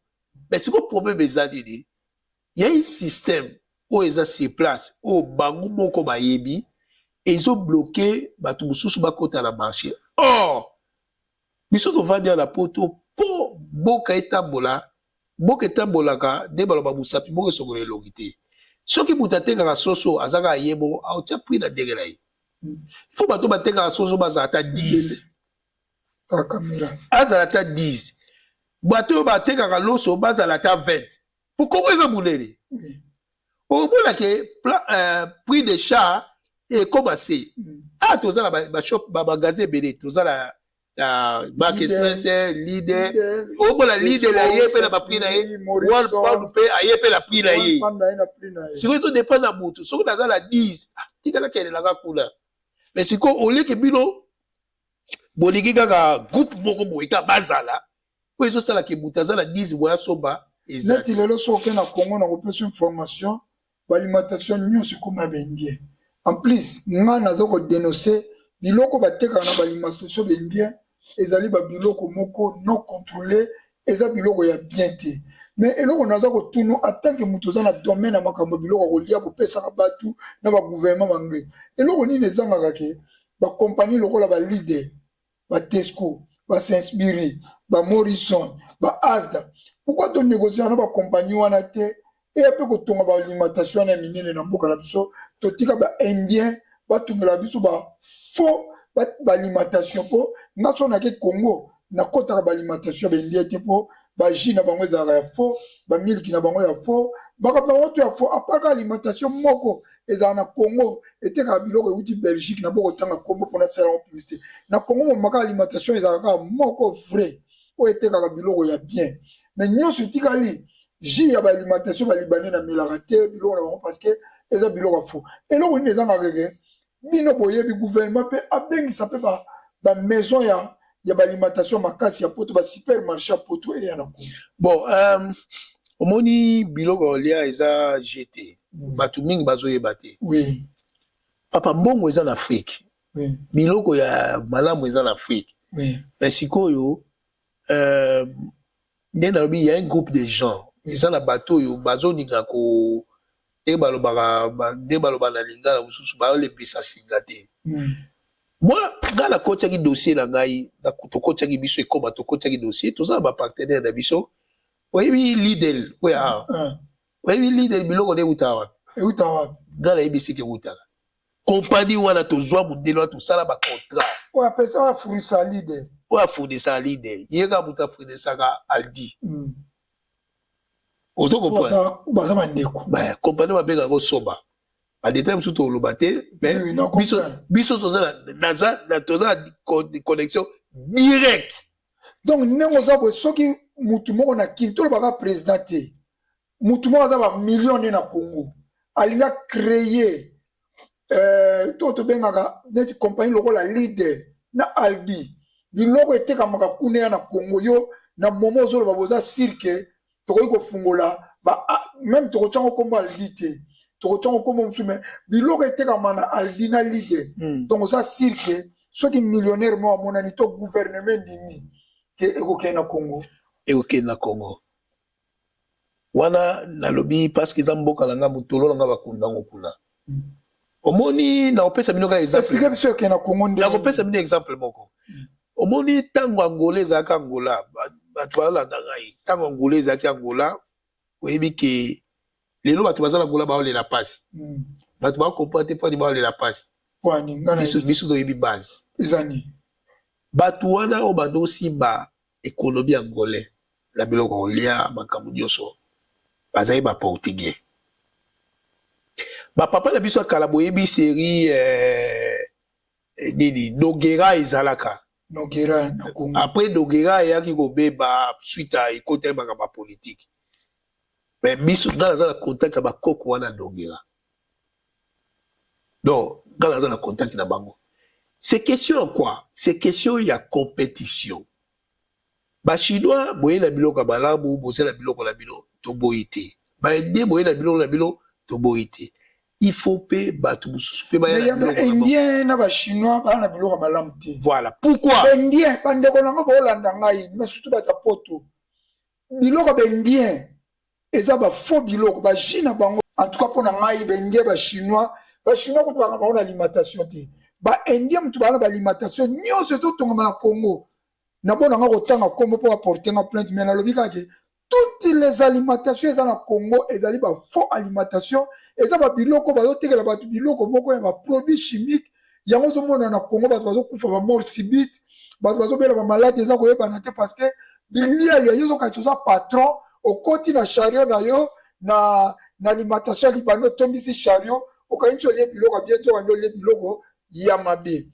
mais siko problème eza nini ya un système oyo eza sur place oyo bango moko bayebi ezobloke bato mosusu bakota na marché or biso tovandi na poto mpo mboka etambolaka nde baloba mosapi moko esongolo elongi te soki moto atekaka soso azaka ayebo aotia prix na ndenge na ye fo bato batekaka soso bazala ata 10 caméra. azalata 10 bato batekaka loso bazalata 20 pourquoi eza monene omona ke prix de chat ekomase tozala bashop bamagasin ebele tozala Bac Express, Leader, omona Leader na ye mpe na baprix na ye World Pound mpe aye mpe na prix na ye sikoyo todépend na motu soki naza na 10 tikala kelelaka kuna mais sikoyo oleke bino bolingi kaka groupe moko boye ka bazala po ezosalaka motu aza na 10 boya somba neti lelo soki na Congo na kopesa information balimentation nyonso ekoma bendie en plus nga naza kodénonce biloko batekaka na balimentation bendie ezali babiloko moko non contrôlé eza biloko ya bien te mais eloko naza kotunu atanke moto oza na domaine ya makambo biloko kolia kopesaka batu na bagouvernement bange eloko nini ezangaka ke bakompagnie lokola baleader batesco basinspiri bamorrison baasda pourquoi tonégocier na bakompagnie wana te eya mpe kotonga baalimentation wana ya minene na mboka na biso totika baindien batongela biso bafaux balimentation mpo nga so nake Congo nakotaka baalimentation baindien te mpo baji na bango ezalaka ya faux bamiliki na bango ya faux bakambo bango to ya faux apaka alimentation moko ezala na Congo etekaka biloko euti Belgique na bokotanga kombo mpona salao publicité na Congo momaka alimentation ezalaka moko vrai oyo etekaka biloko ya bien mais nyonso etikali ji ya baalimentation balibane na melaka te biloko na bango parce que eza biloko ya faux eloko nini ezangaka ke bino boyebi gouvernement mpe abengisa mpe bamaison ya baalimentation makasi ya poto basupermarché ya poto eya na Congo bon omoni biloko olia eza jeté bato mingi bazoyeba te oui papa mbongo eza na Afrique oui biloko ya malamu eza na Afrique oui mais sikoyo nde nalobi il y a un groupe de gens eza na bato oyo bazoninga ko nde balobaka na lingala mosusu baolembisa singa te moi ngai nakotiaki dossier na ngai tokotiaki biso ekoma tokotiaki dossier toza na bapartenaire na biso oyebi Lidl oya oyebi Lidl biloko nde eutaka wapi euta wapi ngai nayebisi ke eutaka kompani wana tozwa mondele wana tosala bacontrat oyo apesa oyo afurisa Lidl oyo afundisaka Lidl ye kaka moto afundisaka Aldi ozo comprendre baza bandeko kompani babengaka soba badetail mosusu toloba te mais biso toza na connexion direct donc ndenge oza boye soki mutu moko na kini tolobaka président te mutu moko aza bamillion nde na Congo alinga créer to tobengaka neti compagnie lokola Leader na Aldi biloko etekamaka kuna ya na Congo yo na momo ozoloba boza cirque tokoki kofungola même tokotiango kombo Aldi te tokotiango kombo mosusu mais biloko etekama na Aldi na Leader donc oza cirque soki millionnaire mo amonani to gouvernement ndimi ke ekokende na Congo ekokende na Congo wana nalobi parce que eza mboka na nga motolo na nga bakundango kuna omoni nakopesa bino kaka exemple biso ekende na Congo nde nakopesa bino exemple moko omoni ntango Angola ezalaka Angola bato balanda ngai ntango Angola ezalaki Angola oyebi ke lelo bato baza na Angola baolela pasi bato bakompare te mponi baolela pasi biso toyebi base ezani bato wana oyo bando osimba ekonomi angolais na biloko kolia makambo nyonso bazali baportugais bapapa na biso ya kala boyebi série nini Noguera ezalaka Noguera na Congo après Noguera eyaki kobeba suite ya ekota makambo ya politique mais biso nga naza na contact ya bakoko wana Noguera donc nga naza na contact na bango c'est question quoi c'est question ya compétition bachinois boye na biloko ya malamu boze na biloko na bino toboyi te baindien boye na biloko na bino toboyi te il faut mpe bato mosusu mpe baindien na bachinois baa na biloko ya malamu te voilà pourquoi baindien bandeko nango baolanda ngai mais surtout bato ya poto biloko baindien eza bafaux biloko baji na bango en tout cas mpo na ngai baindien bachinois kutu banga bango na alimentation te baindien motu baa na baalimentation nyonso ezotongama na Congo na bona nga kotanga kombo mpo baporte nga plainte mais nalobi kaka toutes les alimentations eza na Congo ezali bafaux alimentation eza babiloko bazotekela bato biloko moko ya baproduit chimique yango ozomona na Congo bato bazokufa bamort subite bazobela ba malade eza koyebana te parce que bilia ya yo zoka choza patron okoti na chariot na yo na alimentation libano tombisi chariot okayincho lie biloko bien to ando lie biloko ya mabe.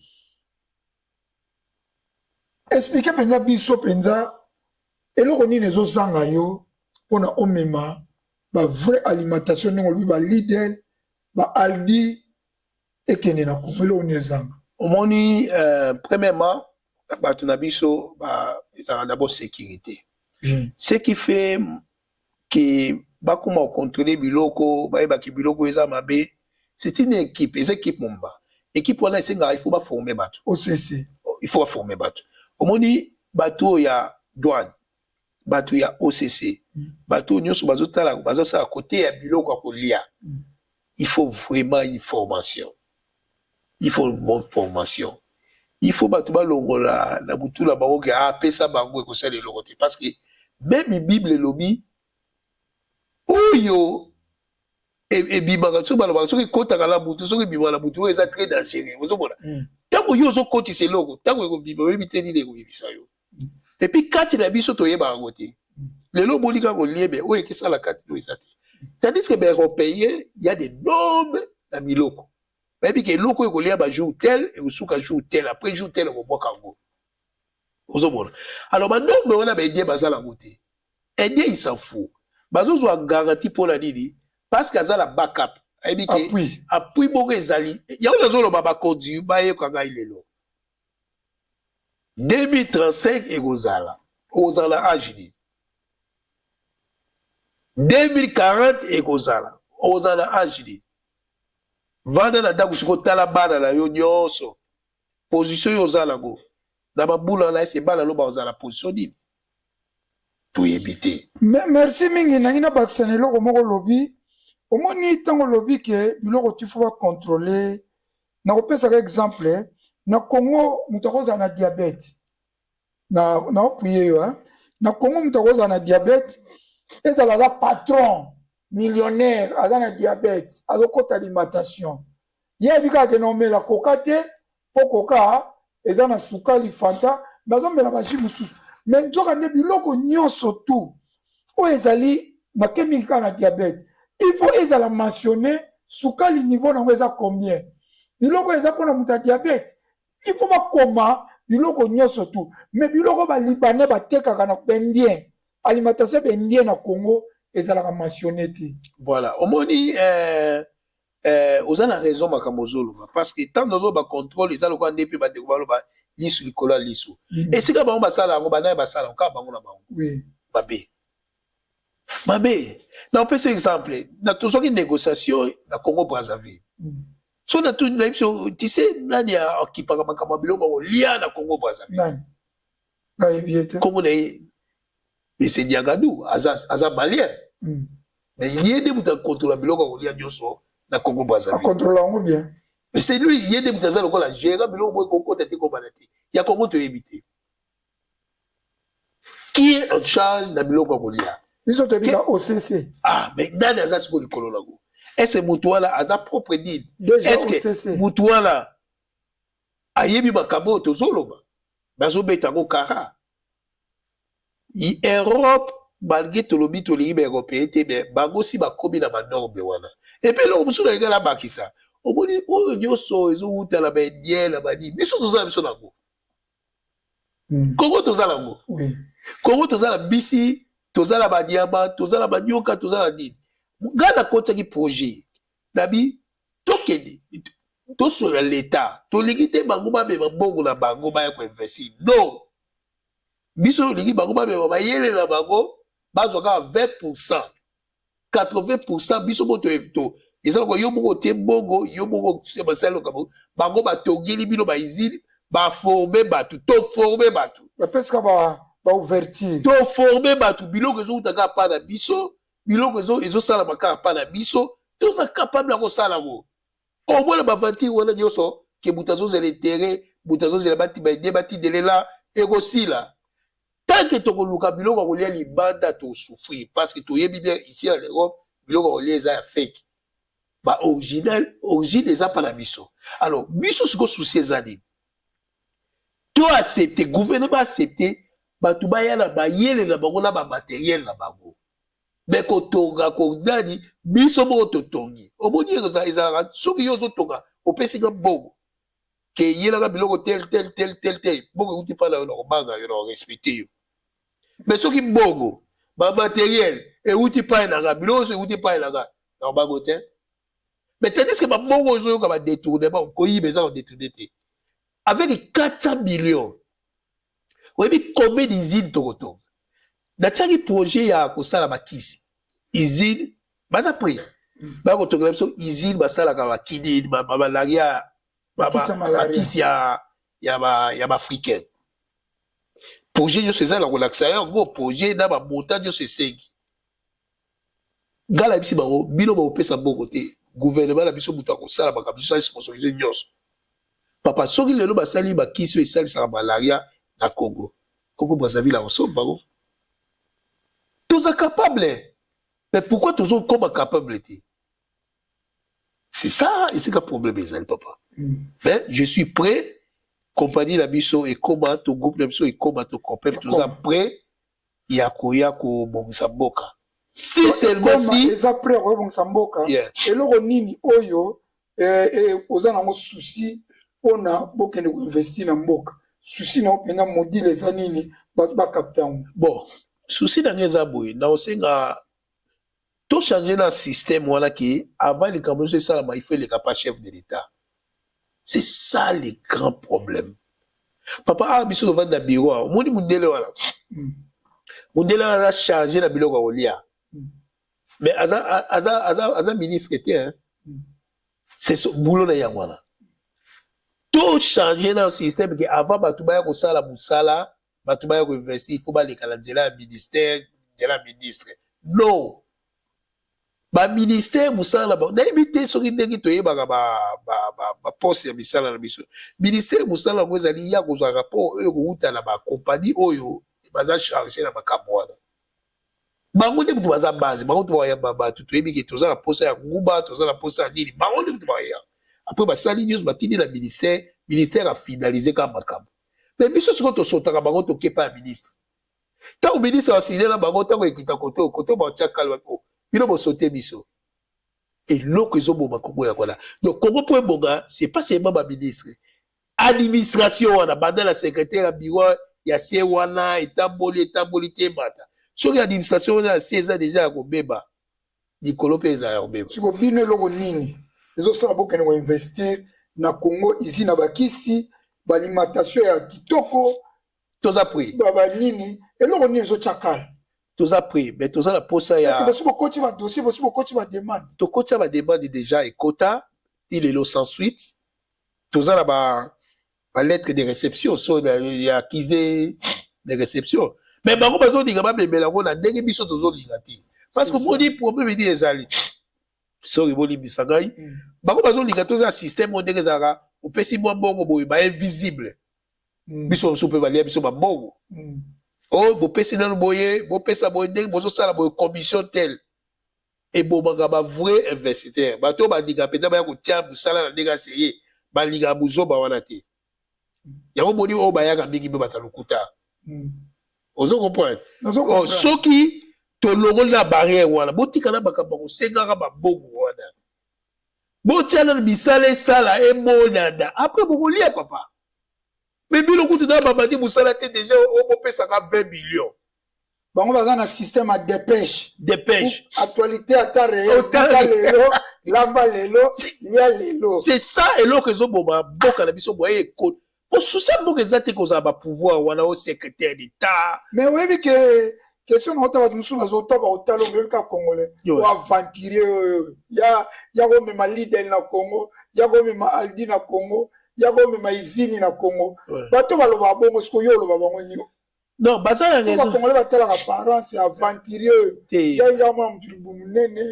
Expliquer penza biso penza eloko nini ezozanga yo pona omema ba vraie alimentation ndenge ba leader ba Aldi ekende na kumelo onezanga. Omoni premièrement bato na biso ezala d'abord sécurité. Ce qui fait que bakuma contrôler biloko bayeba ki biloko eza mabe, c'est une équipe, les équipes momba. Équipe wana esenga il faut ba former bato. OCC. Il faut ba former bato. Omoni bato ya douane, bato ya OCC, bato nyonso bazotala bazosala côté ya biloko akolia. Il faut vraiment une formation. Il faut une bonne formation. Il faut bato balongola na butu la bango ke pesa bango ko sala eloko te parce que même Bible lobi oyo et bibanga so bala so ke kota kala butu so ke bibala butu eza très dangereux. Vous comprenez? Tango yo so koti se logo, tango ko biba we biteni le ko bibisa yo. Et puis kati na biso to yeba ngote. Lelo bolika ko liebe o ekisa la kati do isate. Tandis que les Européens, il y a des normes dans les locaux. Mais puis que les locaux, ils ont un jour tel, et ils ont un jour tel, après jour tel, ils ont un jour tel. Alors maintenant, on a dit que la beauté. Aider, il s'en fout. Ils ont une garantie pour la Didi, parce qu'ils ont la backup. Appui. Appui, bon, ils ont il y a une zone où ils ont conduit, ils ont gagné le 2035, ils ont âge. 2040 ekozala ozala agili vanda na daku siko tala bana na yo nyonso position yo ozala go na babula na ese bana loba ozala position nini to éviter. Merci mingi na ngina bakisana eloko moko lobi omoni tango lobi ke biloko tu faut contrôler na kopesa exemple na Congo mutakoza na diabète na opuye yo na Congo mutakoza na diabète. Et ça va patron, millionnaire, à un diabète, à côté alimentation. Il y a des gens qui ont la coca, pour coca, et ça n'a souka li fanta, mais ils ont la machine sous. Mais ils ont des biloko nyon surtout. Où ils allaient, ma chemical à diabète. Il faut ils allaient mentionner souka li niveau dans les combien. Biloko ils ont pour diabète. Il faut pas comment biloko nyon surtout. Mais biloko ba libanais ba teka kana pendien. Alimentation bendienne na Congo et ça l'a mentionné. Voilà. Omoni aux ana raison makamozolo parce que tant nous ba contrôle ils allent quoi depuis ba découvrir ba lisu likola lisu. Et c'est quand ba sala ngo ba na ba sala ka bango na bango. Oui. Babé. Na on peut un exemple na toujours une négociation na Congo Brazzaville. So na tout tu sais nani qui parle makamabilo ba lia na Congo Brazzaville. Nani. Ba ebiete. Comme mais c'est Diagadou, Aza malien. Mais il y a des gens qui contrôlent le biloko au Dioso, na Congo Brazzaville. Contrôlons bien. Mais c'est lui, il y a des gens qui la gérer biloko Congo tete combattre. Il y a Congo te éviter. Qui est en charge de biloko au Lia? Ils sont bien OCC. Ah, mais dans les aspects du cololago. Est-ce que Moutouala a sa propre dit? Est-ce que Moutouala a yebi makabo to zoloba? Bazo betango kara. Europe, malgré tout le bit ou les européens, bango si ba kobi na manorbe wana. Et puis là, on se regarde la bakisa. On dit, oh, nyoso, ils ont la bédienne, la badi. Mais surtout ça, ils sont là. Comment tu as là? Oui. Comment tu as la bisi, tu as la badiaba, tu as la badioka, tu as la dit. Gada côté qui projet. Nabi, tokeni, to sur l'État, to l'égité bango ba be bango na bango ba ko investir. Non. Biso ligi bango ba ba yele na bango bazoka 20%. 80% biso moto to ezala ko yo moko te bongo yo moko se basalo kabo bango ba tongeli bino ba izili ba former batu to former batu ba peska ba ouverture to former batu biloko ezo utaka pa na biso biloko ezo sala makaka pa na biso to za capable ko sala go o bona ba vanti wala nyoso ke butazo zele terrain butazo zele bati ba de bati delela egosila. Tant que tu as biloko kolia libanda to souffrir parce que tu yebi bien ici en Europe biloko kolia za fake ba origine eza pa na biso. Alors biso siko souci ezali to to accepter gouvernement accepter bato baya na bayele na bango na ba matériel na bango mais kotonga kodani biso mo totongi omoni ezalaka soki yo ozotonga opesika bongo ke yelaka biloko tel bongo euti mpa na yo na kobanga yo na respecte yo mais soki bongo bamatériel euti mpa enanga biloko so euti mpa enanga na kobango te mais tandis que babongo ozoyoka badétournement koyiba eza kodétourne te avec 400 millions oyebi combien d'usines tokotonga natiaki projet ya kosala bakisi usine baza prix bakotongela biso usine basalaka bakini bamalaria bakisi ya baafricaine projet nyonso eza na kolakisa yango projet na bamontant nyonso esengi ngala bisi bango bino bakopesa mbongo te gouvernement na biso moto akosala makambo biso asponsorise nyonso papa soki lelo basali bakisi oyo esalisaka malaria na Congo Brazzaville akosomba bango toza capable mais pourquoi toujours comme capable c'est ça ici le problème ezali papa mais je suis prêt compagnie la biso et comment ton groupe la biso et comment ton compagnie tout ça prêt ya koya ko bongisa mboka si seulement si eza prêt ko bongisa mboka eloko nini oyo oza nango souci pona bokende ko investir na mboka souci na openga modile eza nini bato bakapta yango bon souci na ngeza boye na osenga to changer na système wana ki avant les cambodgiens ça il faut les capables chef de l'état c'est ça le grand problème papa biso va na bureau moni mundele wana mundele wana chargé na biloko olia mais aza ministre était hein c'est ce boulot na yango wana to changer na système que avant batubaya ko sala musala batubaya ko investir il faut ba les calendrier ministère de la ministre non ba ministère musala ba na ibité soki ndenge toyebaka ba poste ya misala na biso ministère musala ngo ezali ya kozwa rapport oyo kouta na ba compagnie oyo baza chargé na makambo wana bango nde mutu baza base bango to ya baba toyebi ke toza na poste ya nguba toza na poste ya nini bango nde mutu baya après basali news batindi na ministère a finalisé ka makambo mais biso siko tosotaka bango tokepa ya ministre tango ministre asigné na bango tango ekita kote ba tia kalwa ko bino bosote biso eloko ezoboma Congo ya kwana donc Congo po ebonga c'est pas seulement ba ministre administration wana banda la secrétaire ya bureau ya sie wana etamboli te mata soki administration wana sie eza déjà ya kobeba likolo mpe eza ya kobeba siko bino eloko nini ezosala bokende ko investir na Congo ici na bakisi balimentation ya kitoko toza prix baba nini eloko nini ezochakala toza prix mais toza na posa ya est-ce que basuko coach ba dossier basuko coach ba demande to coach ba demande déjà et quota il est sans suite toza na ba lettre de réception so ya accusé de réception mais bango bazo dinga ba bembela ko na ndenge biso tozo linga ti parce que moni problème di ezali sorry boli bisangai bango bazo linga toza système ndenge zaka opesi mwa mbongo boye ba invisible biso so pe balia biso ba mbongo oh bopesi nanu boye bopesa boye ndenge bozosala boye commission telle et bomaka ba vrai investisseur bato bandika peta baya kotia musala na ndenge aseye balinga buzoba wana te yango moni oyo bayaka mingi mpe batalukuta ozo comprendre soki tolongoli na barrière wana botika na makambo kosengaka babongo wana botia na misala esala emonana après bokolia papa mais bino kutu na babandi musala te déjà opesaka 20 millions bango baza na système à dépêche actualité ata réel lelo lamba lelo lia lelo c'est ça eloko ezoboma mboka na biso boye ekoti osusa mboka eza te kozala bapouvoir wana o secrétaire d'état mais oyebi ke question na otaba musu bazotaba otalo oyebi ka congolais o aventurier ya komema leader na Congo ya komema aldi na Congo ya komema izini na Congo bato baloba bongo siko yo loba bango nyo non baza ya raison ba congolais batalaka parents aventurier ya mwa mutu munene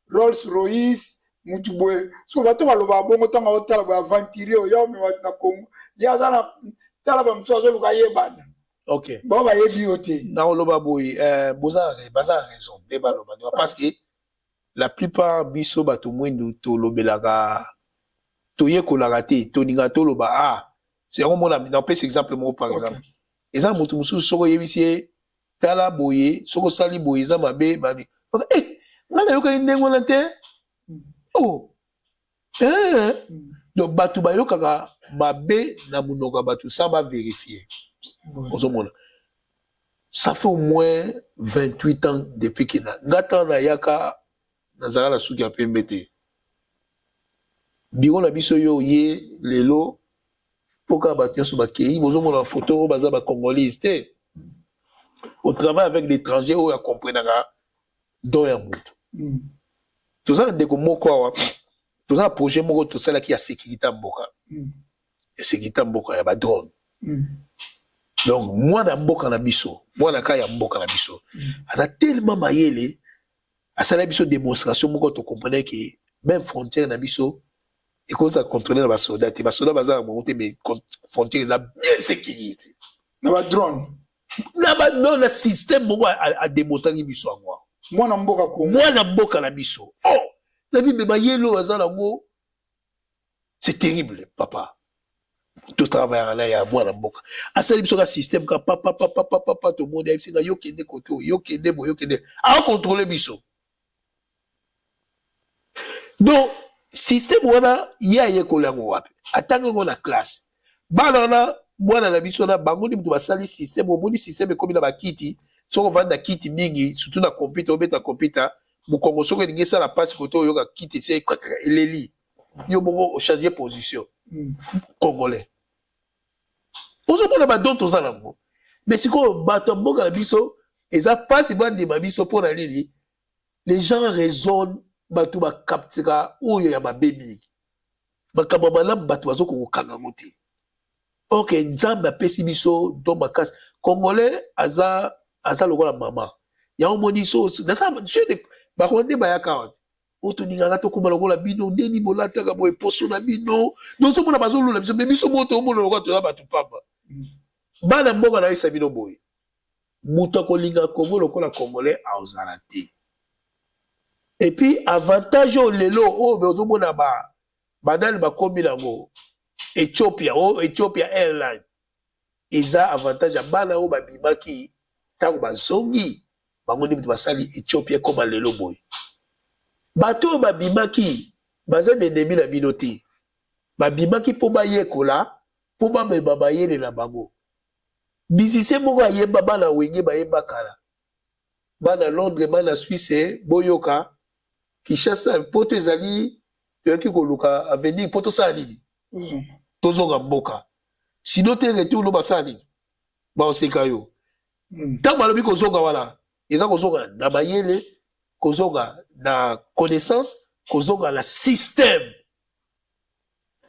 Rolls Royce mutu boye siko bato baloba bongo tanga otala ba aventurier ya komema na Congo ya zana tala ba musu azoluka yebana ok ba ba yebi ote na oloba boye baza raison de baloba parce que la plupart biso bato mwindu to lobelaka toyekolaka te toninga toloba c'est un mot n'empêche exemple moi par exemple exemple mutu musu soko yebisi tala boye soko sali boye za mabe babi ngana yoka ndengo na te oh donc batu ba yoka mabe na munoka batu ça va vérifier ozomona ça fait au moins 28 ans depuis que ngata na yaka nazala la suki ya pembete biro na biso yo ye lelo poka batu so bakei bozomona photo baza ba congolais te au travail avec l'étranger où ya comprendre do ya mutu tout ça ndeko moko awa tout ça projet moko tout ça là qui a sécurité mboka et sécurité mboka ya ba drone donc moi na mboka na biso moi na ka ya mboka na biso ata tellement mayele asala biso démonstration moko to comprendre que même frontière na biso et qu'on ça contrôler les soldats baza monter mais frontière là bien sécurisé na ba drone na système moko a démontrer biso ngwa moi na mboka ko moi na mboka na biso oh na bi me mayelo azala ngo c'est terrible papa tout travail là ya moi na mboka asali biso ka système ka papa tout le monde a biso yo kende côté yo kende bo yo kende a contrôler biso donc système wana ye kolango wapi atanga ngo na classe bana na mwana na biso na bango ni mutu basali système oboni système ekomi na bakiti soko vanda kiti mingi surtout na computer obeta computer mukongo soko elingi esala passe kote oyoka kiti se eleli yo bongo changer position congolais ozomona badon toza nango mais sikoyo bato ya mboka na biso eza passe bandima biso mpo na nini les gens raisonnent bato bakaptira oyo ya mabe mingi makambo malamu bato bazokokokanga ngo te ok nzambe apesi biso don makasi congolais aza lokola mama yango moni so bakola nde bayaka wate otoningaka tokoma lokola bino ndeni bolataka boye poso na bino nozomona bazolola biso me biso moto omona lokola toza bato pamba bana mboka nayebisa bino boye moto akolinga kongo lokola congolais aozala te et puis avantage oyo lelo oyo ozomona banani bakomi nango Ethiopia Airline eza avantage ya bana oyo babimaki ntango bazongi bango nde mutu basali Ethiopia koma lelo boye bato oyo babimaki baza bendemi na bino te babimaki mpo bayekola mpo bamema mayele na bango musicien moko ayemba bana wenge bayemba kala bana Londres bana Suisse boyoka Kinshasa poto ezali toyoki koluka avenir mpo tosala nini tozonga mboka sino te retour no basala nini baoseka yo ntango balobi kozonga wana eza kozonga na mayele kozonga na connaissance kozonga na système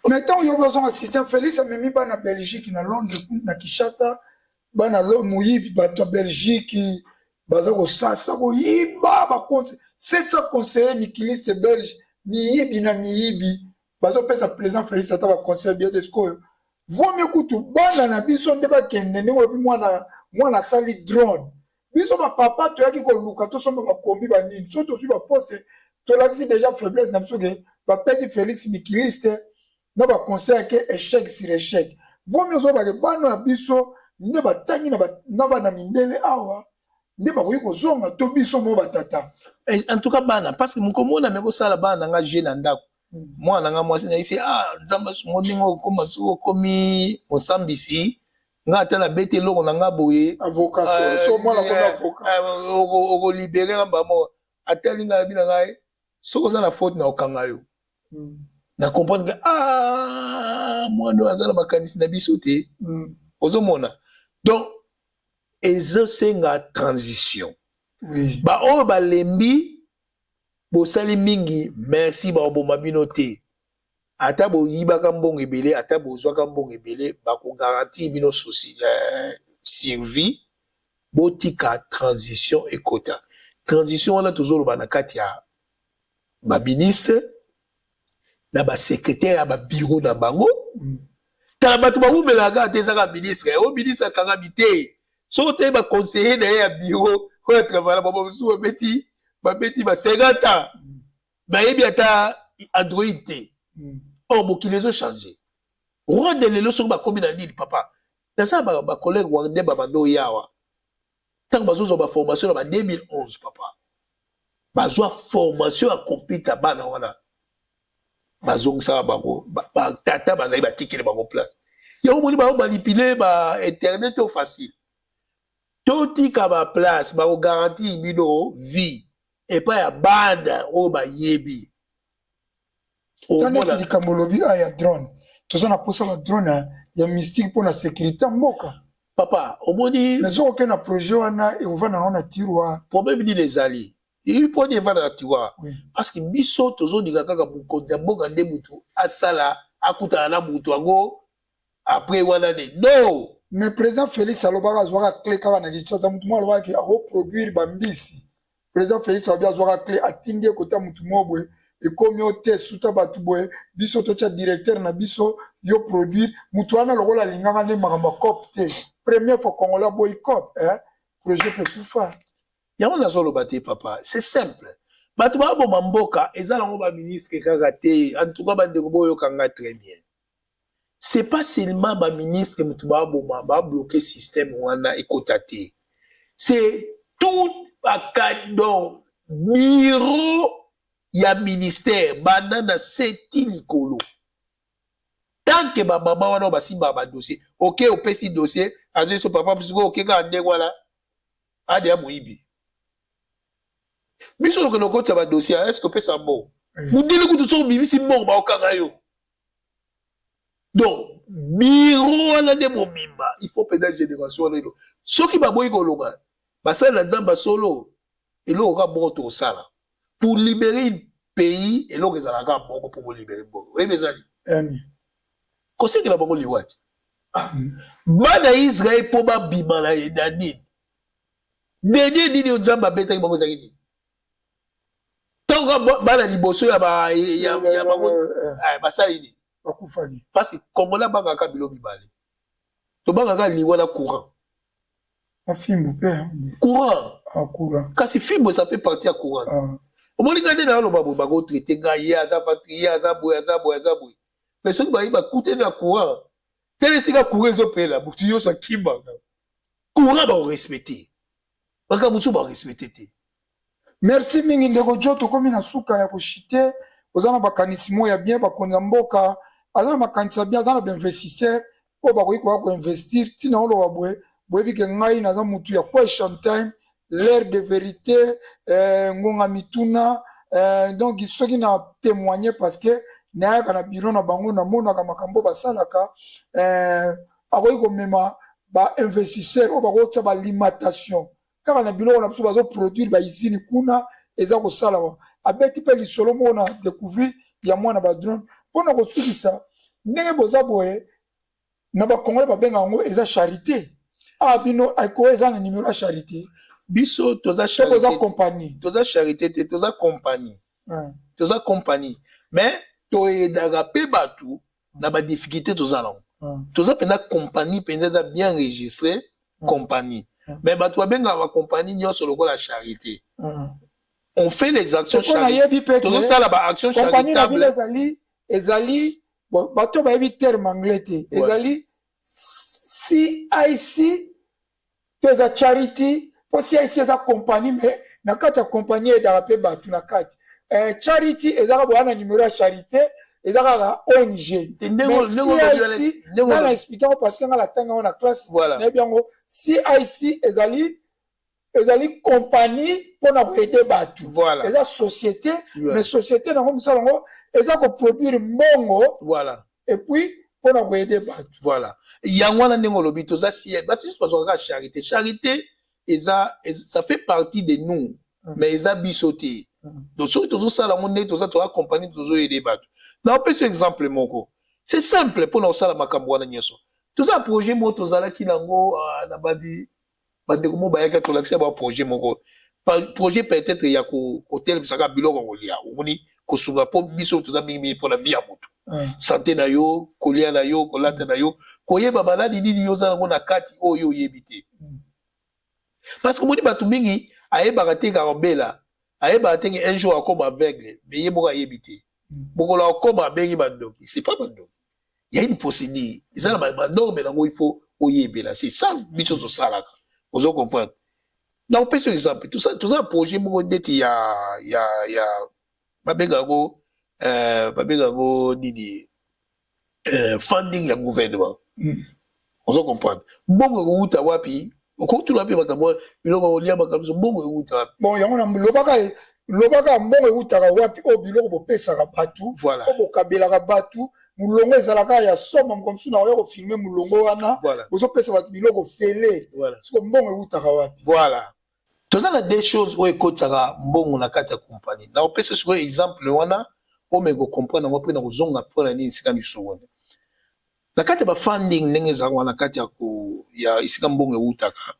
mais tant yo kozonga système Félix amemi bana Belgique na Londres na Kinshasa bana muyibi bato Belgique baza kosasa koyiba bakonse 700 conseillers mikiliste belge miyibi na miyibi bazopesa président Félix ata baconseiller bien de sikoyo vaut mieux kutu bana na biso nde bakende ndenge obi mwana asali drone biso bapapa toyaki koluka tosomba bakombi banini so tozwi baposte tolakisi déjà faiblesse na biso ke bapesi Félix mikiliste na baconseiller ke échec sur échec vaut mieux ozobake bana na biso nde batangi na bana mindele awa nde bakoki kozonga to biso mo batata en tout cas bana parce que mukomona meko sala bana nga jeune na ndako mwana nga mwasi na isi nzamba modingo koma so komi osambisi nga tala bete loko na nga boye avocat so mwana ko avocat oko libérer ngamba mo atali nga bina ngai soko za na faute na okanga yo na comprendre que mwana azala makanisi na biso te ozomona donc ezosenga transition oui ba oyo balembi bosali mingi merci baoboma bino te ata boyibaka mbongo ebele ata bozwaka mbongo ebele bakogarantir bino survie botika transition ekota transition wana tozoloba na kati ya baministre na basekretare ya babiro na bango tala bato bawumelaka te ezaka ministre o ministre akangami te soki te baconseiller na ye ya biro oyo travaila bamosusu babeti ba 50 ans bayebi ata android te or mokili ezochange Rwanda lelo soki bakomi na nini papa. Naza ba collègue rwandais babando yawa. Tant bazozo ba formation ba 2011 papa. Bazwa formation à computer bana wana. Bazongisa bako ba tata bazali ba tikele bako place. Ya omoni ba manipuler ba internet au facile. Toti ka ba place ba garantie bino vie et pas ya banda o ba yebi. Taneti likamolobi aya drone. Toza na posa ba drone ya mystique pour la sécurité mboka. Papa, omoni mais so aucun projet wana et on va na tiroir. Problème ni les alliés. Il peut y avoir dans tiroir parce que biso tozo dika kaka bukonza mboka nde mutu asala akuta na mutu ango après wana ne. Non. Mais président Félix alobaka zwaka clé kaka na lichaza mutu mo alobaka ki a produire bambisi. Président Félix alobaka zwaka clé atindie kota mutu mobwe. Et comme yo te suta batu boye biso to cha directeur na biso yo produire mutu wana lokola linganga ne makamba copte première fois Congolais boycott projet peut tout faire ya on a solo baté papa c'est simple batu ba bo mamboka ezala ngo ba ministre kaka te en tout cas ba ndeko boyo kanga très bien c'est pas seulement ba ministre mutu ba bo ba bloquer système wana ekotate c'est tout bakado bureau ya ministère banana seti likolo tant que ba mama wana ba simba ba dossier OK opesi dossier azo so papa psiko OK ka ndenge wala ade ya moyibi biso lokolo kota ba dossier est-ce que opesa bon mundele kutu so bibisi bon ba okanga yo donc biro wana de momimba il faut pédale génération lelo soki ba boyi kolonga ba sala nzamba solo elo ka boto sala pour libérer un pays, et là, ils ont pour libérer un pays. Oui, mes amis. Qu'est-ce que la banque liwati? Bana Israël pour ma bimala et Danine. Dernier nini onzamba beta qui bango zakini. Tant que bana liboso ya bango basali. Bakufani. Parce que Congolais banga ka bilo bibale. To banga ka liwala courant. Un film père. Courant. Ah courant. Kasi film ça fait partie à courant. Au moins, regardez dans le babo, bago traité gaïa, azapatrie, azaboui. Mais ceux qui va coûter dans le courant, tel que courant zo pela, boutillo sa kimba. Courant va respecter. Baka musu va respecter. Merci mingi ndeko joto komi na suka ya kushite, ozana bakanisimo ya bien bakonza mboka, azana makanisa bien, azana ba investisseur, po bako iko ko investir, tina olo wabwe, boyebi ke ngai na za mutu ya question time. L'ère de vérité, ngonga mituna, donc ceux qui n'ont témoigné parce que n'a pas na bureau na bango na mona ka makambo basalaka, akoyi ko mema ba investisseur o bako tsa ba limitation. Car na bureau na biso bazo produire ba usine kuna eza ko sala ba. Abeti pe lisolo mona découvrir ya mwana ba drone. Pona ko sukisa ndenge boza boye na ba Congolais ba benga ngo eza charité. Ah bino aiko eza na numéro ya charité. Biso toza charité toza compagnie toza compagnie mais toyedaga pe batu na ba difficulté toza na toza pena compagnie pena bien enregistré compagnie mais batu babenga ba compagnie nyonso lokola charité on fait les actions charitables toza sala ba action charitable ezali bato ba yebi terme anglais te ezali CIC toza charity. Aussi ici eza compagnie mais na kati ya compagnie da pe batu na kati charity ezaka bwana numéro ya charité ezaka ONG mais na expliquer parce que la tanga on a classe na biango CIC ezali compagnie pour na aider batu eza société mais société na ngomisa ngo eza ko produire mbongo et puis pour na aider batu yango na ndenge lobito za si batu pas charité ça fait partie de nous, mais ils ont bisoté. Donc, si tu as la monnaie, tu as accompagné, tu as aidé. Là, on peut ce exemple, moko. C'est simple pour nous, ça, la macambouana nyeso. Tu as un projet, moi, tu as qui nango, na badi, badi, comment, bah, y'a l'accès à un projet, moko. Projet peut-être, il y a hôtel, ça, bilo, on y a, on y, ko sunga, pour biso, tu as mis pour la vie à moto. Santé na yo, kolia na yo, kolate na yo, koye, babala, nini, yo, za, na kati, oh, yo, yebite. Parce que moi, je mingi aye barate karambela, aye barate un jour comme aveugle, mais il moura yébité. Beaucoup là comme bengi bandoki, c'est pas bandoki. il y a une procédure. Ils ont la norme, il faut oyebela. C'est ça, mission sur ça là. Vous comprenez? Là, on peut sur exemple, tout ça, projet, il y a, Babengago, Nini, funding ya gouvernement. On comprend. Bon, outa wapi, on tout l'appelle makambo, biloko lia makambo, bon outa. Bon, yango na lobaka mbongo outa wapi o biloko bo pesa ka batu, voilà. O bo kabela ka batu, mulongo ezalaka ya soma comme ça na yo filmer mulongo wana, voilà. Bozo pesa batu biloko fele. Voilà. Siko mbongo outa ka wapi. Voilà. Tout ça, des choses où ekotaka mbongo na kati ya compagnie. Na opesa sur exemple wana, o me go comprendre ngo pe na go zonga pona ni sika biso wana. Na kati ya funding ndenge za wana kati ya isika mbongo utaka.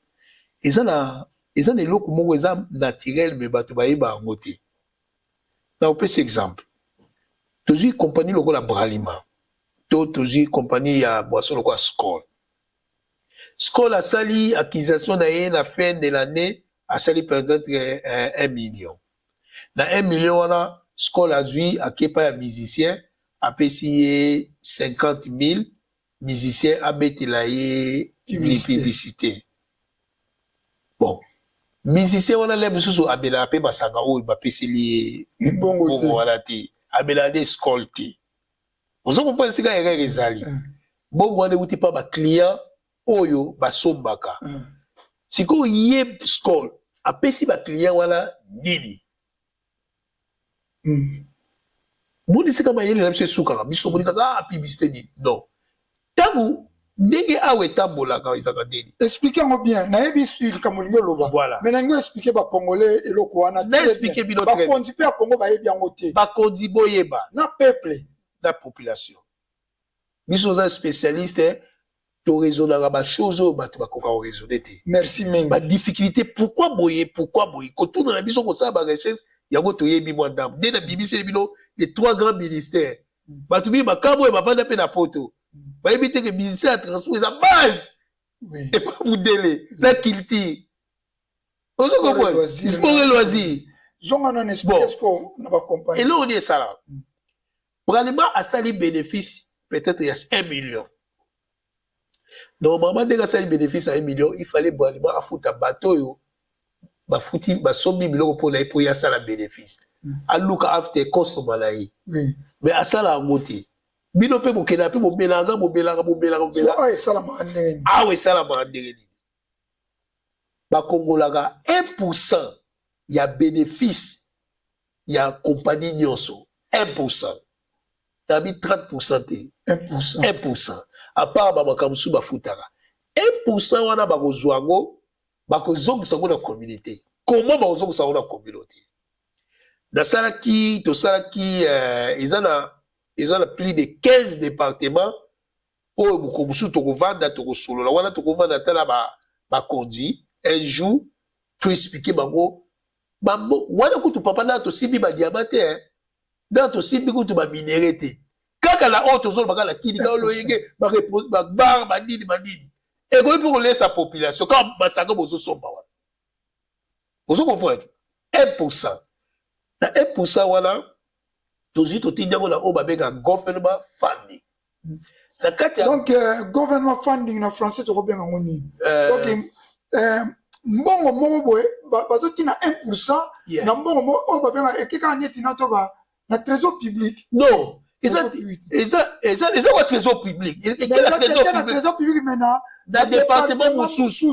Eza na eloko moko eza naturel me bato bayeba ngo te. Na opesa exemple. Tozi compagnie lokola Bralima. Tozi compagnie ya boisson lokola Skol. Skol a sali acquisition na ye na fin de l'année a sali peut-être 1 million. Dans 1 million, on a Skol a vu à kepa ya musicien, a payé 50 000 musiciens a bêté la publicité. Bon. Musicien, on a l'air de se abela a payé basanga ou ba payé li bon voilà ti abela de Skol ti. Vous comprenez ce qu'il y a rezali. Bon on ne pas ba client oyo ba sombaka. Si ko yé Skol a payé ba client wala nini. Moni c'est comme yele na monsieur Soukara, biso moni kaka publicité ni. Non. Tabu ndenge awe tambola ka izaka ndeni. Expliquez-moi bien. Na yebi sur kamolingo loba. Voilà. Mais na expliquer ba congolais eloko wana. Na expliquer bino très bien. Ba kondi pe a Congo ba yebi yango te. Ba kondi boyeba na peuple, na population. Biso za spécialiste to raisonner ba chose ba to ba koka raisonner te. Merci Mengi. Ba difficulté pourquoi boyer ko tout dans la biso ko sa ba recherche yango to yebi moi ndam. Dès la BBC bino les 3 grands ministères. Ba to bi ba kabo e ba vanda pe na poto. Ba éviter que ministère de transport est à base. Oui. Et pas vous délai. La culture. On se comprend. Sport et loisir. Zonga non espèce ko na ba compagnie. Et là on est ça là. Probablement à ça les bénéfices peut-être il y a 1 million. Normalement dès que ça les bénéfices à 1 million, il fallait probablement à foutre un bateau yo. Ba fouti ba sombi biloko pour y a ça la bénéfice. À look after cost malai. Oui. Mais à ça la ngoti. Bino pe bokena pe bobelanga. Ah sala mandeni. Ah oui, ça la mandeni. Ba kongolaka 1% ya bénéfice ya compagnie nyonso. 1%. Tabi 30% te. 1%. 1%. À part ba makamsu ba futaka. 1% wana ba kozwango ba kozongisa na communauté. Comment ba kozongisa na communauté? Na salaki to salaki ils ont plus de 15 départements où beaucoup to vanda to solo la wana to vanda tala ba kondi un jour to expliquer bango bambo wana kutu papa na to sibi ba diamante dans to sibi kutu ba minéralité kaka la autre zone baka la kini ka lo yenge ba repose ba bar ba nini et pour laisser sa population comme basaka bozo somba wana vous comprenez 1% na 1% wana toujours tout indiako na o babeka government funding. Donc government funding na français to bien ngoni. Donc mbongo moko boye bazoti na 1% na mbongo mo o babeka ekeka neti na to ba na trésor public. Non, ça quoi trésor public. Et la trésor public maintenant dans département mususu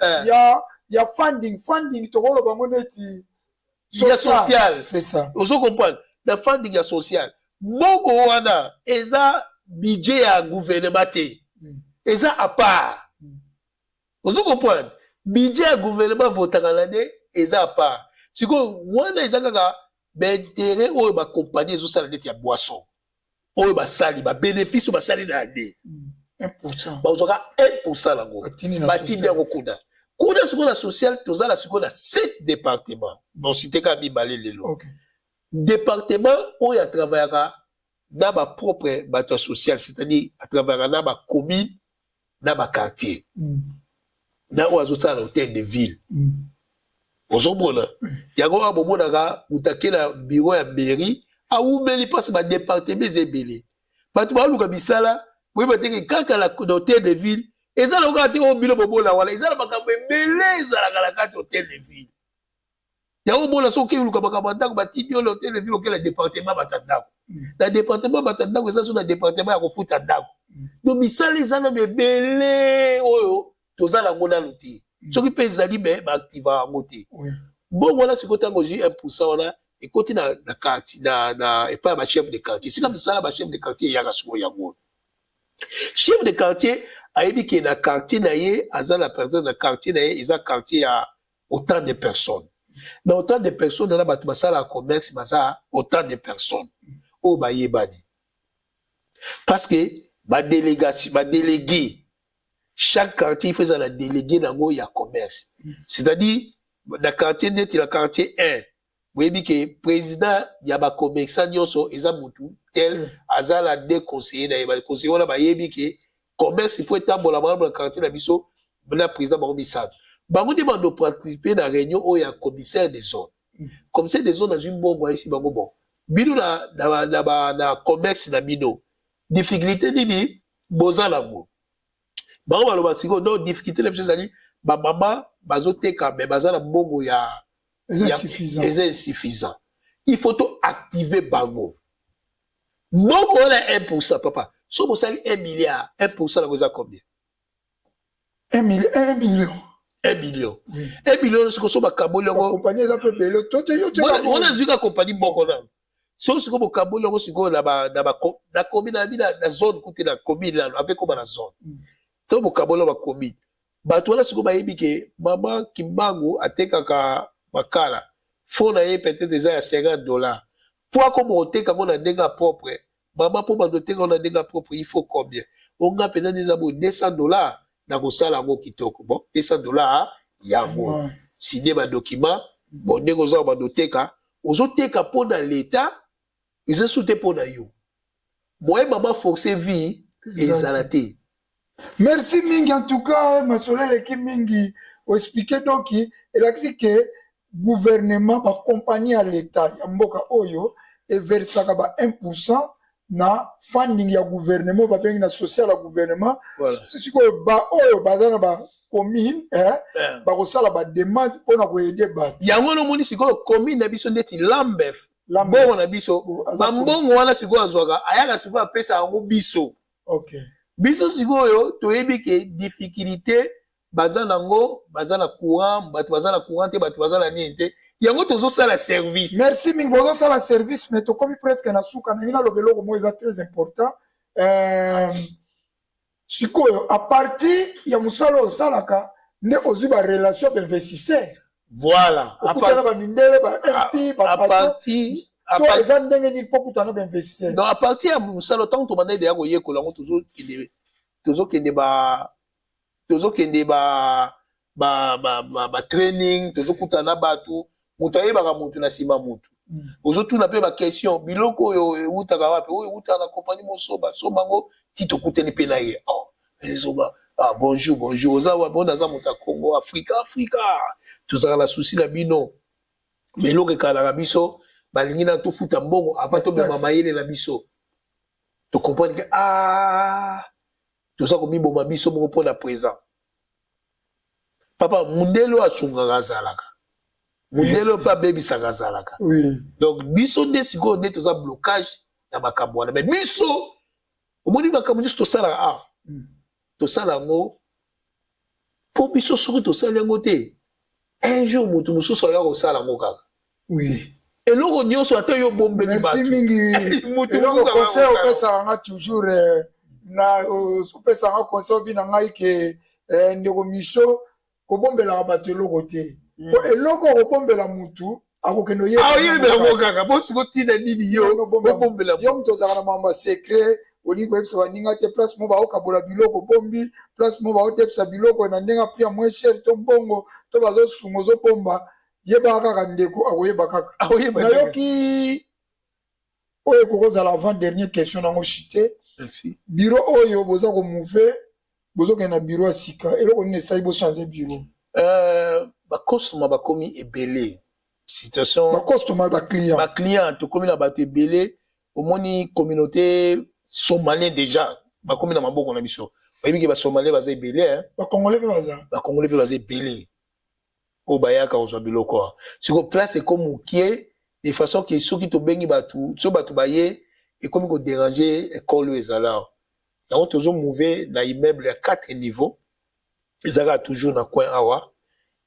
il y a funding to rolo bango neti social. C'est ça. Vous comprenez? Le funding social. Bongo wana, eza budget ya gouvernement te. Eza à part. Vous comprenez? Budget ya gouvernement votaka l'année, eza à part. Si ko wana eza kaka d'intérêt ou ba compagnie ezo sala net ya boisson. Ou ba sali ba bénéfice ba sali na année. 1%. Ba ozoka 1% la go. Batini ya kokuda. Kuna siko na social, tozala siko na 7 départements. Non cité ka bibale lelo. OK. Département où il y a travaillé dans ma propre bateau social, c'est-à-dire à travers dans ma commune, dans ma quartier. Dans où il y a un hôtel de ville. Vous comprenez? Il y a un moment où il y a un bureau à mairie, où il passe ma département zébélé. Parce que il Oui, mais quand la hôtel de ville, et ça, on a été au bilo bobo là, voilà, ils ont belé, ils ont la carte hôtel de ville. Il y a un moment là, ce qui est le camarade, bâti l'hôtel de ville auquel le département batanda. Le département batanda, ça sur le département à refout à dag. Donc, mais ça, les gens me belé, oh, tout ça, la mona l'outil. Ce qui peut les allier, mais active à côté. Bon, voilà, c'est quand on a 1%, là, et côté na quartier, et pas ma chef de quartier. C'est comme ça, ma chef de quartier, il y a un chef de quartier, a dit que dans quartier, la personne dans quartier, il y a un quartier à autant de personnes. Dans autant de personnes, dans la salle à commerce, il y a autant de personnes. Au Bayébani. Parce que, ma délégation, ma délégué, chaque quartier, il faisait la déléguée dans il y a commerce. C'est-à-dire, dans le quartier net, il y a le quartier 1. Vous voyez que le président, il y a un commerçant, il y a un tel, il y a deux conseillers, il y a un conseiller, il y a commerce, il faut être dans le quartier, le président, Bango demande de participer dans la réunion où il y a un commissaire des zones. Commissaire des zones dans une bonne voie ici, bango bon. Bino na commerce na bino. Difficulté nini, boza lango. Bango baloba siko, non, difficulté la chose ali, ba mama, bazoteka, mais baza na mbongo ya, c'est insuffisant. Il faut tout activer bango. Mbongo on a 1%, papa. So vous savez 1 milliard, 1% la goza combien? 1 million. 1 million. 1 million, c'est que ce soit Kaboli. La compagnie est un peu belle. On a vu la compagnie Mokonan. Si on se dit que Kaboli, on se dit que la commune, la zone, la commune, avec comment la zone. Donc, le Kaboli, la commune. Batouana, c'est que maman Kimbangu a été kaka makala. Faut na peut-être déjà à $50. Pour comme on te comme on a des propre. Maman pour m'adoter on a des propre, il faut combien? On a peut-être déjà $200. Na kosala ngo kitoko bon $200 ya ngo signer ba document bon ndeko za ba doteka ozoteka pona l'état ils soute pona yo moi maman forcer vie ezalate. Merci mingi en tout cas masolele ki mingi o expliquer donc il a dit que gouvernement ba compagnie à l'état ya mboka oyo et versaka ba 1% na funding ya gouvernement ba bengi na social ya gouvernement c'est ko ba oyo bazana ba commune ba ko sala ba demande pona ko aider ba yango no moni siko commune na biso ndeti lambef bongo na biso ba mbongo wana siko azwaka ayaka siko apesa yango biso. OK biso siko yo toyebi ke difficulté bazana ngo bazana courant bato bazana courant te bato bazana ninte yango tozo sala service. Merci mingi bozo sala service mais to komi presque na suka na ina lobelo mo eza très important sikoyo à partir ya musalo salaka ne ozuba relation d'investisseur. Voilà à partir ba mindele ba MP ba à partir to eza ndenge ni pokutana ba investisseur. Donc à partir ya musalo tant to bande de yako yekola ngo tozo kende ba training tozo kutana batu mutu ayebaka mutu na sima mutu ozotuna pe ba question biloko oyo ewutaka wapi oyo ewutaka na kompani mosoba sobango titokuteni pe na ye ezoba bonjour oza wapi oyo naza moto ya Congo Afrika tozala na susi na bino mais eloko ekalaka biso balingi na tofuta mbongo avant tobema mayele na biso tocomprendre ke toza komiboma biso moko mpo na présent papa mundelo asungaka azalaka mundelo pa bebisaka azalaka. Donc biso nde sikoyo nde toza blocage na makambo wana mais biso omoni makambo nyonso tosala tosala yango mpo biso soki tosala yango te un jour motu mosusu aya kosala yango kaka eloko nyonso ata yo bombeli bato. Merci mingi eloko conseil opesaka nga toujours na opesaka conseil obi na ngai ke ndeko miso kobombelaka bato eloko te eloko kobombela mutu akokende oyeba yango kaka bo siko tina nini yo bobombela yo mutu ozalaka na mambo secret olingi koyebisa baninga te place mo baokabola biloko bombi place mo baotefisa biloko na ndenge prix ya moins cher to mbongo to bazosunga ozobomba yebaka kaka ndeko akoyeba kaka nayoki oyo ekokozala avant dernière question nango chite biro oyo boza komouve bozokende na biro ya sika eloko nini esali bochange biro bakostoma bakomi ebele situation bakostoma baclient tokomi na bato ebele omoni communauté somalien déjà bakomi na maboko na biso oyebi ke basomalais baza ebele hein bakongolais mpe baza bakongolais mpe baza ebele oyo bayaka kozwa biloko siko place ekomi mokie de façon ke soki tobengi bato so bato baye ekomi koderange ekole oyo ezala awa yango tozomove na immeuble ya 4 niveau ezalaka toujours na coin awa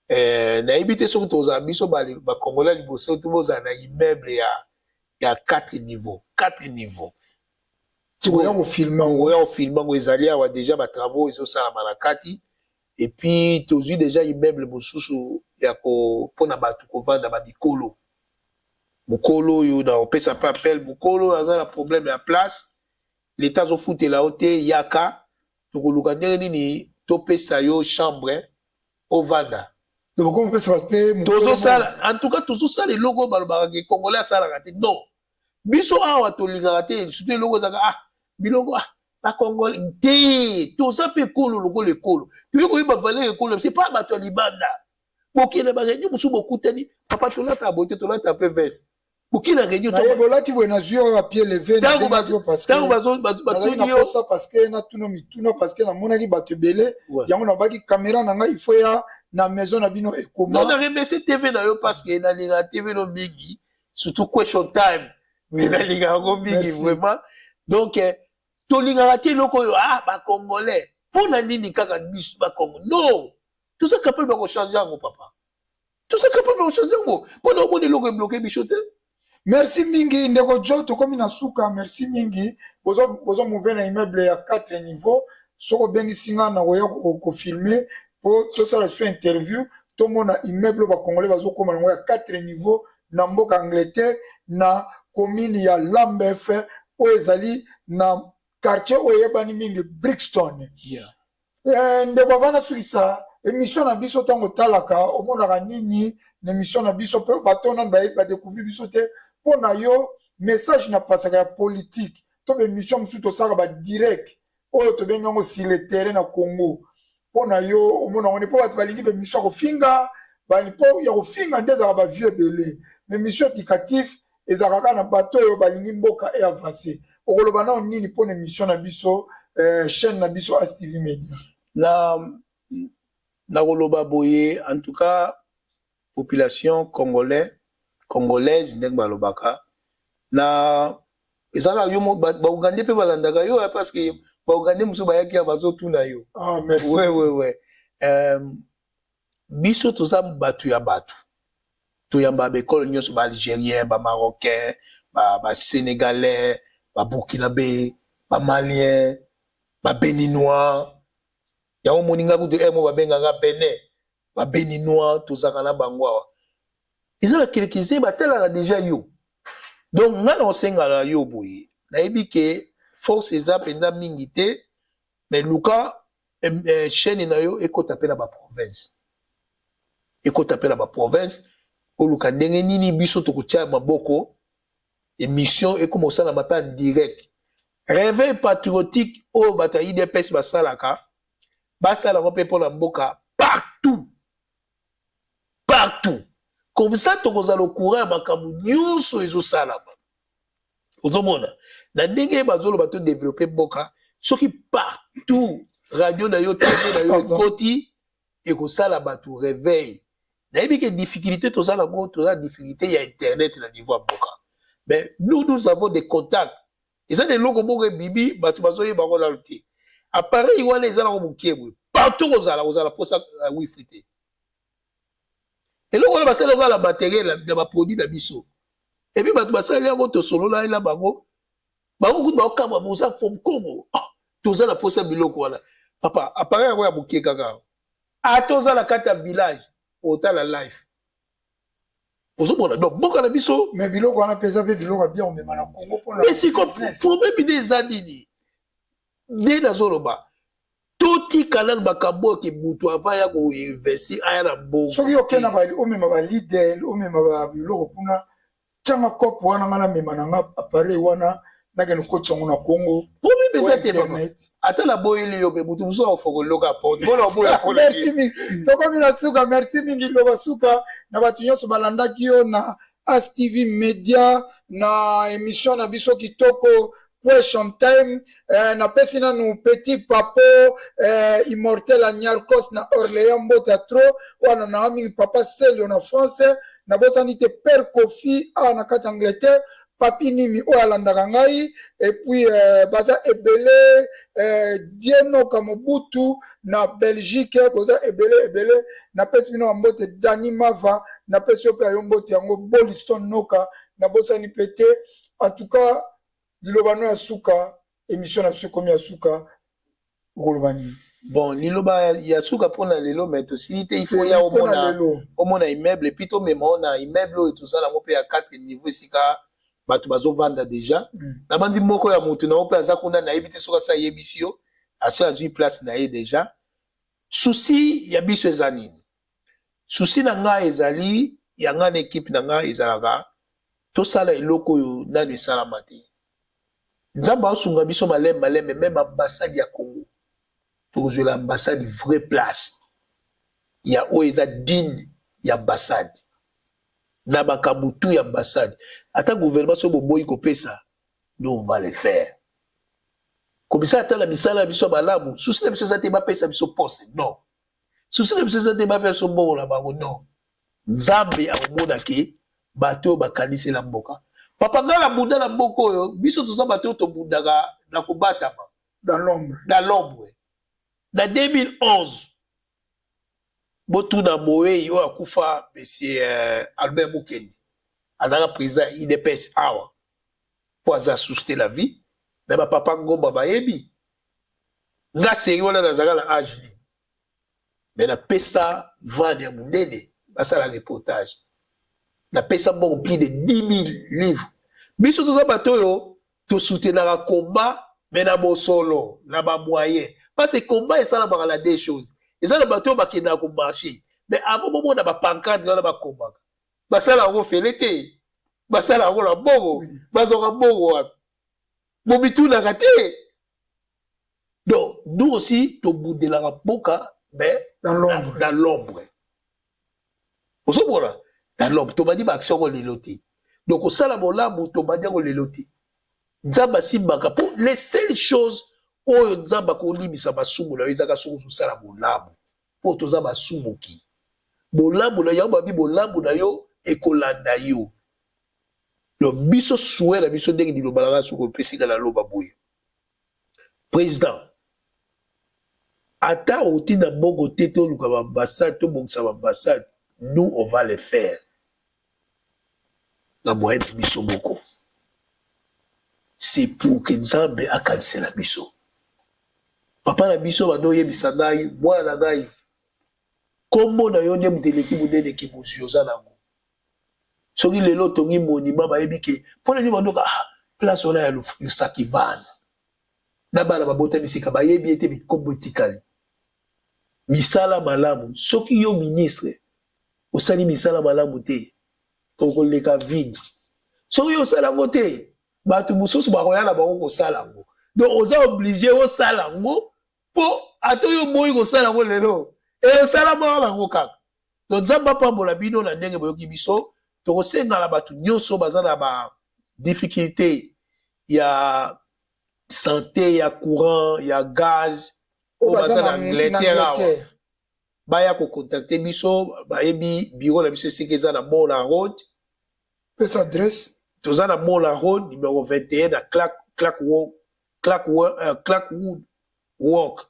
nayebi te soki tozala biso bakongolais liboso tobozala na immeuble ya 4 niveau 4 niveau oya kofilme yango ezali awa deja batravaux ezosalama na kati et puis tozwi deja immeuble mosusu ya mpona bato kovanda bamikolo mokolo oyo na opesa mpe appel mokolo aza na problème ya place l'état azofutela yo te yaka tokoluka ndenge nini topesa yo chambre ovanda tozosala en tout cas tozosala eloko oyo balobaka ke congolais asalaka te non biso awa tolingaka te surtout eloko ezaka biloko bakongolais te toza mpe ekolo lokola ekolo toye koyeba valeur ekolo c'est pas bato ya libanda bokende baréunion mosusu bokutani papa tolata boye te tolata mpe vese bokende réunion bolati boye nazwi oyo apie leve ntango parce na tuno mituna parce que namonaki bato ebele yango nabaki caméra na ngai ifo ya na maison na bino ekoma na remercie tv na yo parce que nalingaka tv no mingi surtout question time nalingaka yango mingi vraiment donc tolingaka te eloko oyo bakongolais mpona nini kaka biso bakongo non toza capable bakochange yango papa toza capable bakochange yango mpona omona eloko ebloke biso te merci mingi ndeko jo tokomi na suka merci mingi bozomove na immeuble ya 4 niveau soko obengisi nga na koya kofilme mpo tosala so interview tomona immeuble bakongolais bazokoma nango ya 4 niveau na mboka Angleterre na commune ya Lambeth oyo ezali na quartier oyo eyebani mingi Brixton ndeko avanda sukisa émission na biso ntango otalaka omonaka nini na émission na biso mpe bato nani badécouvrir biso te mpo na yo message na pasaka ya politique to bémission mosusu tosalaka badirect oyo tobengi yango sur le terrain na Congo mpo na yo omona ngo mpo bato balingi bémission ya kofinga mpo ya kofinga nde ezalaka bavieux ebele bémission éducatif ezalaka kaka na bato oyo balingi mboka e avance okoloba nao nini mpona émission na biso chaîne na biso ASTV Media na koloba boye en tout cas population congolaise ndenge balobaka na ezalaka yo baugande mpe balandaka yo parce que baugande mosusu bayaki ya bazotuna yo merci biso toza bato ya bato toyamba baekole nyonso baalgérien bamarocain basénégalais baburkinabé bamalien babéninois yango moninga kutu emo babenganga benin babéninois tozaka na bango awa eza bakelekise batalaka deja yo donc nga na osengana yo boye nayebi ke force eza mpenza mingi te mais luka chaîne na yo ekota mpe na baprovince ekota mpe na baprovince oluka ndenge nini biso tokotia maboko émission ekoma osalama mpe en direct réveil patriotique oyo bato ya IDPS basalaka basalaka mpe mpona mboka partout comme ça tokozala courant ya makambo nyonso ezosalama ozomona na ndenge bazoloba to développer mboka soki partout radio na yo tv na yo ekoti ekosala bato réveil nayebi ke difficulté tozala ngo toza difficulté ya internet na niveau ya mboka mais nous avons des contacts eza na eloko moko ebibi bato bazoyeba ngo nano te appareil wana eza nango mokie boye partout kozala mposa wifi te eloko wana basala ngo na materiel na baproduit na biso epuis bato basali yango tosolola na bango kutu bakokamba boza fom kongo toza na mposa biloko wana papa appareil yango ya mokie kaka toza na kati ya village otala life ozomona donc mboka na biso mais biloko wana pesa mpe biloko ya bien omema na Congo mpona mais siko problème nde eza nini nde nazoloba totikala na makambo oyo ke butu ava ya koinvesti aya na mbongo soki okenda omema balider omema biloko kuna tianga kope wana nga namema nanga appareil wana nakende koti yango na Congo problème eza te papa ata na boyeli yo mpe butu mosusu akofokoloka porte mpona oboya merci mingi tokomi na suka merci mingi loba suka na bato nyonso balandaki yo na ASTV Media na émission na biso kitoko question time na pesi na nous petit papo immortel à Nyarkos na Orléans mbota trop wana na ami papa Selio na France na bosani te père Kofi na kati Angleterre papi nimi o alandaka ngai et puis baza ebele Dieno Kamobutu na Belgique boza ebele na pesi bino mbote Dani Mava na pesi ope yombote yango Boliston Noka na bosani pété en tout cas Lilobano ya suka émission na biso komi ya suka rolobani bon liloba ya suka pona lelo mais aussi il faut ya omona immeuble plutôt même on a immeuble et tout ça la mo pe ya 4 niveaux sika batu bazo vanda déjà na bandi moko ya mutu na ope aza kuna na yebite soka sa yebisio aso azui place na ye déjà souci ya biso ezani souci na nga ezali ya nga na équipe na nga ezalaka to sala eloko yo na ni salamati nzamba osunga biso maleme même ambassade ya Congo pour jouer l'ambassade vraie place ya oeza digne ya ambassade na bakabutu ya ambassade ata gouvernement so boboyi kopesa nous on va le faire comme ça ata la misala biso malamu souci na biso za te ba pesa biso poste non souci na biso za te ba pesa bongo na bango non nzambe amona ke bato bakanisi la mboka papa ngala bunda na mboko oyo biso toza bato to bundaka na kobatama dans l'ombre na 2011 botuna moye yo akufa monsieur Albert Mukendi azaka président IDPS awa pour aza souster la vie mais papa ngomba bayebi nga seri wana nazaka na âge mais na pesa vendre ya munene basala reportage na pesa bon plus de 10 000 livres biso toza bato yo to soutenaka combat mais na bosolo na ba moyen parce que combat ça na la des choses ezala bato bakenda ko marcher mais avant moment na ba pancarte na ba combat basala ngo felete basala ngo la bongo bazoka bongo bobitu na raté donc nous aussi to bundela ka boka mais dans l'ombre osomona dans l'ombre to badi ba action ko leloti donc au sala bolamu to badi ko leloti nzamba simbaka pour les seules choses oyo nzamba ko limisa basumu na ezaka suku sala bolamu po to za basumuki bolamu na yo babi bolamu na yo ekolanda yo le biso souhait la biso ndenge dilo balanga suku pesika la loba boye président ata otina bongo teto luka ambassade to bongsa ambassade nous on va le faire na moyen de biso moko c'est pour que nzambe akanise la biso papa na biso bando yebisa ngai mwana na ngai kombo na yo nde muteleki munene ki muzioza nango soki lelo tongi monima bayebi ke mpona nini bandoka place wana ya lusakivana na bana babota bisika bayebi ete bikombo etikali misala malamu soki yo ministre osali misala malamu te tokoleka vide soki yo osala ngo te bato mosusu bakoyana bango kosala ngo donc oza obligé osala ngo po ato yo boyi kosala ngo lelo osala moko nango kaka donc nzambe apambola bino na ndenge boyoki biso tokosengala bato nyonso baza na ba difficulté ya santé ya courant ya gaz o baza na Angleterre awa baya kocontacte biso bayebi bureau na biso esika eza na Mola Road pesa adresse toza na Mola Road numéro 21 na Clackwood Walk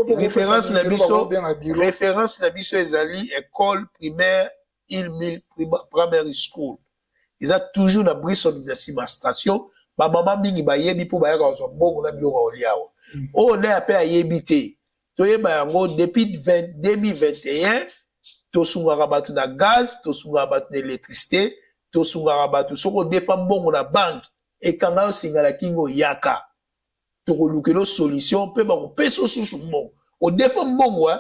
référence na biso ezali école primaire Île-Mille Primary School eza toujours na Brisson ma station ba mama mingi bayebi po bayaka ozwa mbongo na biloko oliawa o na pe ayebi te toyeba yango depuis 2021 tosungaka bato na gaz tosungaka bato na électricité tosungaka bato soko defa mbongo na banque ekanga osingala kingo yaka tokolukelo solution mpe bakopesa osusu mbongo odefa mbongo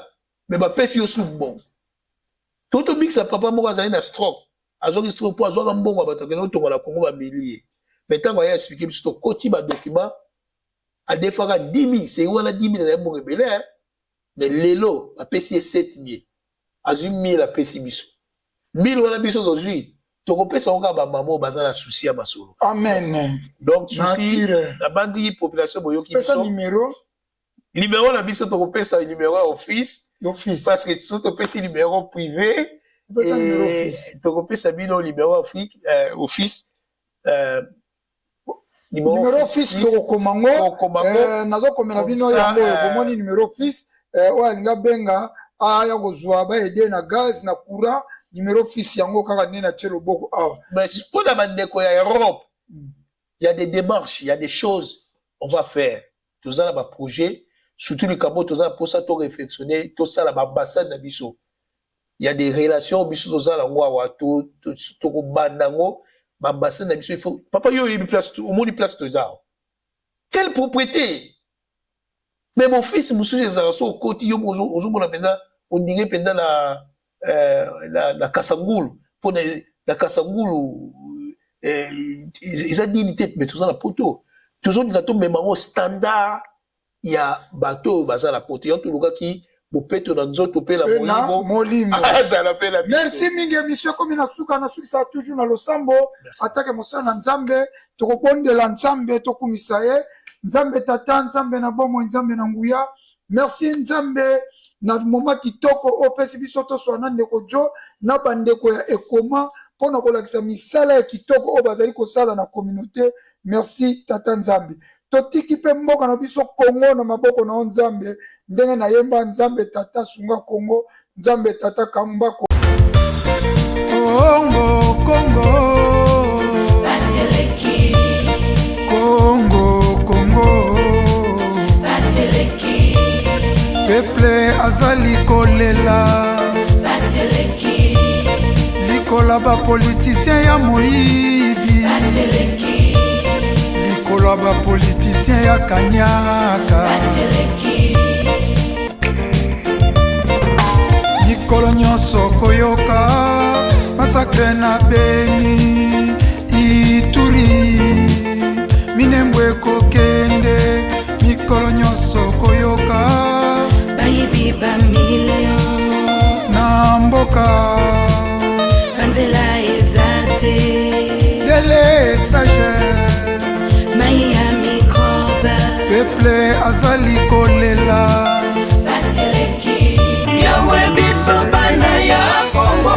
me bapesi yo su mbongo totobikisa papa moko azali na stroke azwaki stroke mpo azwaka mbongo ya bato akende otonga na kongo bamilie me ntango aya explike biso tokoti badocument adefaka 10 000 sei wana 10 000 azali mbongo ebele me lelo bapesi ye 7 000 azwi 1000 apesi biso 1000 wana biso tozwi tokopesa onga ba maman baza na souci ya masolo. Amen. Donc souci Nasire. na bandi population boyoki Pesa biso. numéro Na biso tokopesa numéro ya office d'office. parce que tout topesi numéro privé Pesa numéro et office. tokopesa bino numéro office Numéro office tokokomango nazokomela bino yango bomoni numéro office oyo alinga benga aya kozwa baede na gaz na courant numéro office yango kaka nde na tie loboko awa. Mais pour la bandeko ya Europe, il y a des démarches, il y a des choses on va faire. Tout ça là ba projet, surtout le Cabo, tout ça pour ça to réflexionner, tout ça là ba ambassade na biso. Il y a des relations biso tout ça là ngwa to bandango, ba ambassade na biso il faut papa yo il place au moins il place tout ça. Quelle propriété? Mais mon fils monsieur les araso au côté yo ozo mona penda on dirait penda la Kasangulu pour la Kasangulu ils ont dit une tête mais tout ça la poto tout ça dit même au standard il y a bateau baza la poto yo tout le gars qui bopeto na nzoto pe la molimo ça l'appelle la merci mingi monsieur comme na suka ça toujours na losambo atake mosana nzambe tokobondela nzambe tokumisa ye nzambe tata nzambe na bomo nzambe na nguya merci nzambe na moment kitoko opesi biso toswana ndeko jo na bandeko ya ekoma pona kolakisa misala ya kitoko o bazali kosala na communauté. Merci tata nzambe totiki pe mboka na biso Kongo na maboko na nzambe ndenge na yemba nzambe tata sunga Kongo nzambe tata kamba Kongo Kongo Baseleki Kongo Kongo Baseleki Peuple azali kolela Baseleki Likola ba politicien ya moyibi Baseleki Likola ba politicien ya kanyaka Baseleki Mikolo nyonso koyoka masakre na Beni Ituri Minembwe kokende mikolo nyonso koyoka bayibi ba million na mboka Andela ezate dele sage maya mikoba peuple azali kolela Baseleki yawe biso bana ya Kongo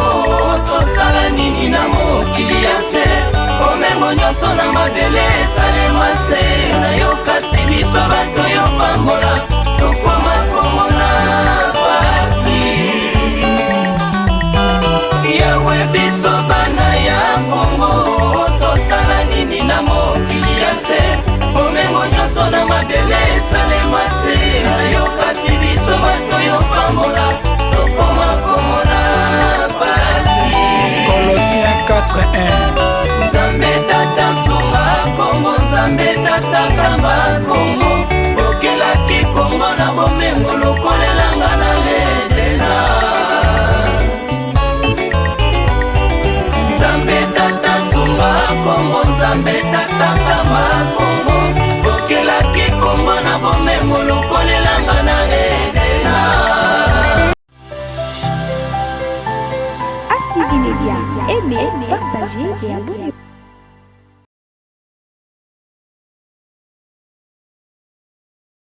tosala nini na mokili ya se omengo nyonso na mabele esalema se nayokasi biso bato yo pambola tokoma komona pasi yawe biso bana ya Kongo tosala nini na mokili ya se omengo nyonso na mabele esalema se nayokasi biso bato yo pambola tokoma komona pasi Colossiens 4:1 Nzambe tata sunga Kongo Nzambe tata kamba Kongo bokelaki Kongo na bomengo lokolelanga na ledena Nzambe tata sunga Kongo Nzambe tata kamba Kongo bokelaki Kongo na bomengo lokolelanga na ledena Active Media, aimez, partagez et abonnez-vous.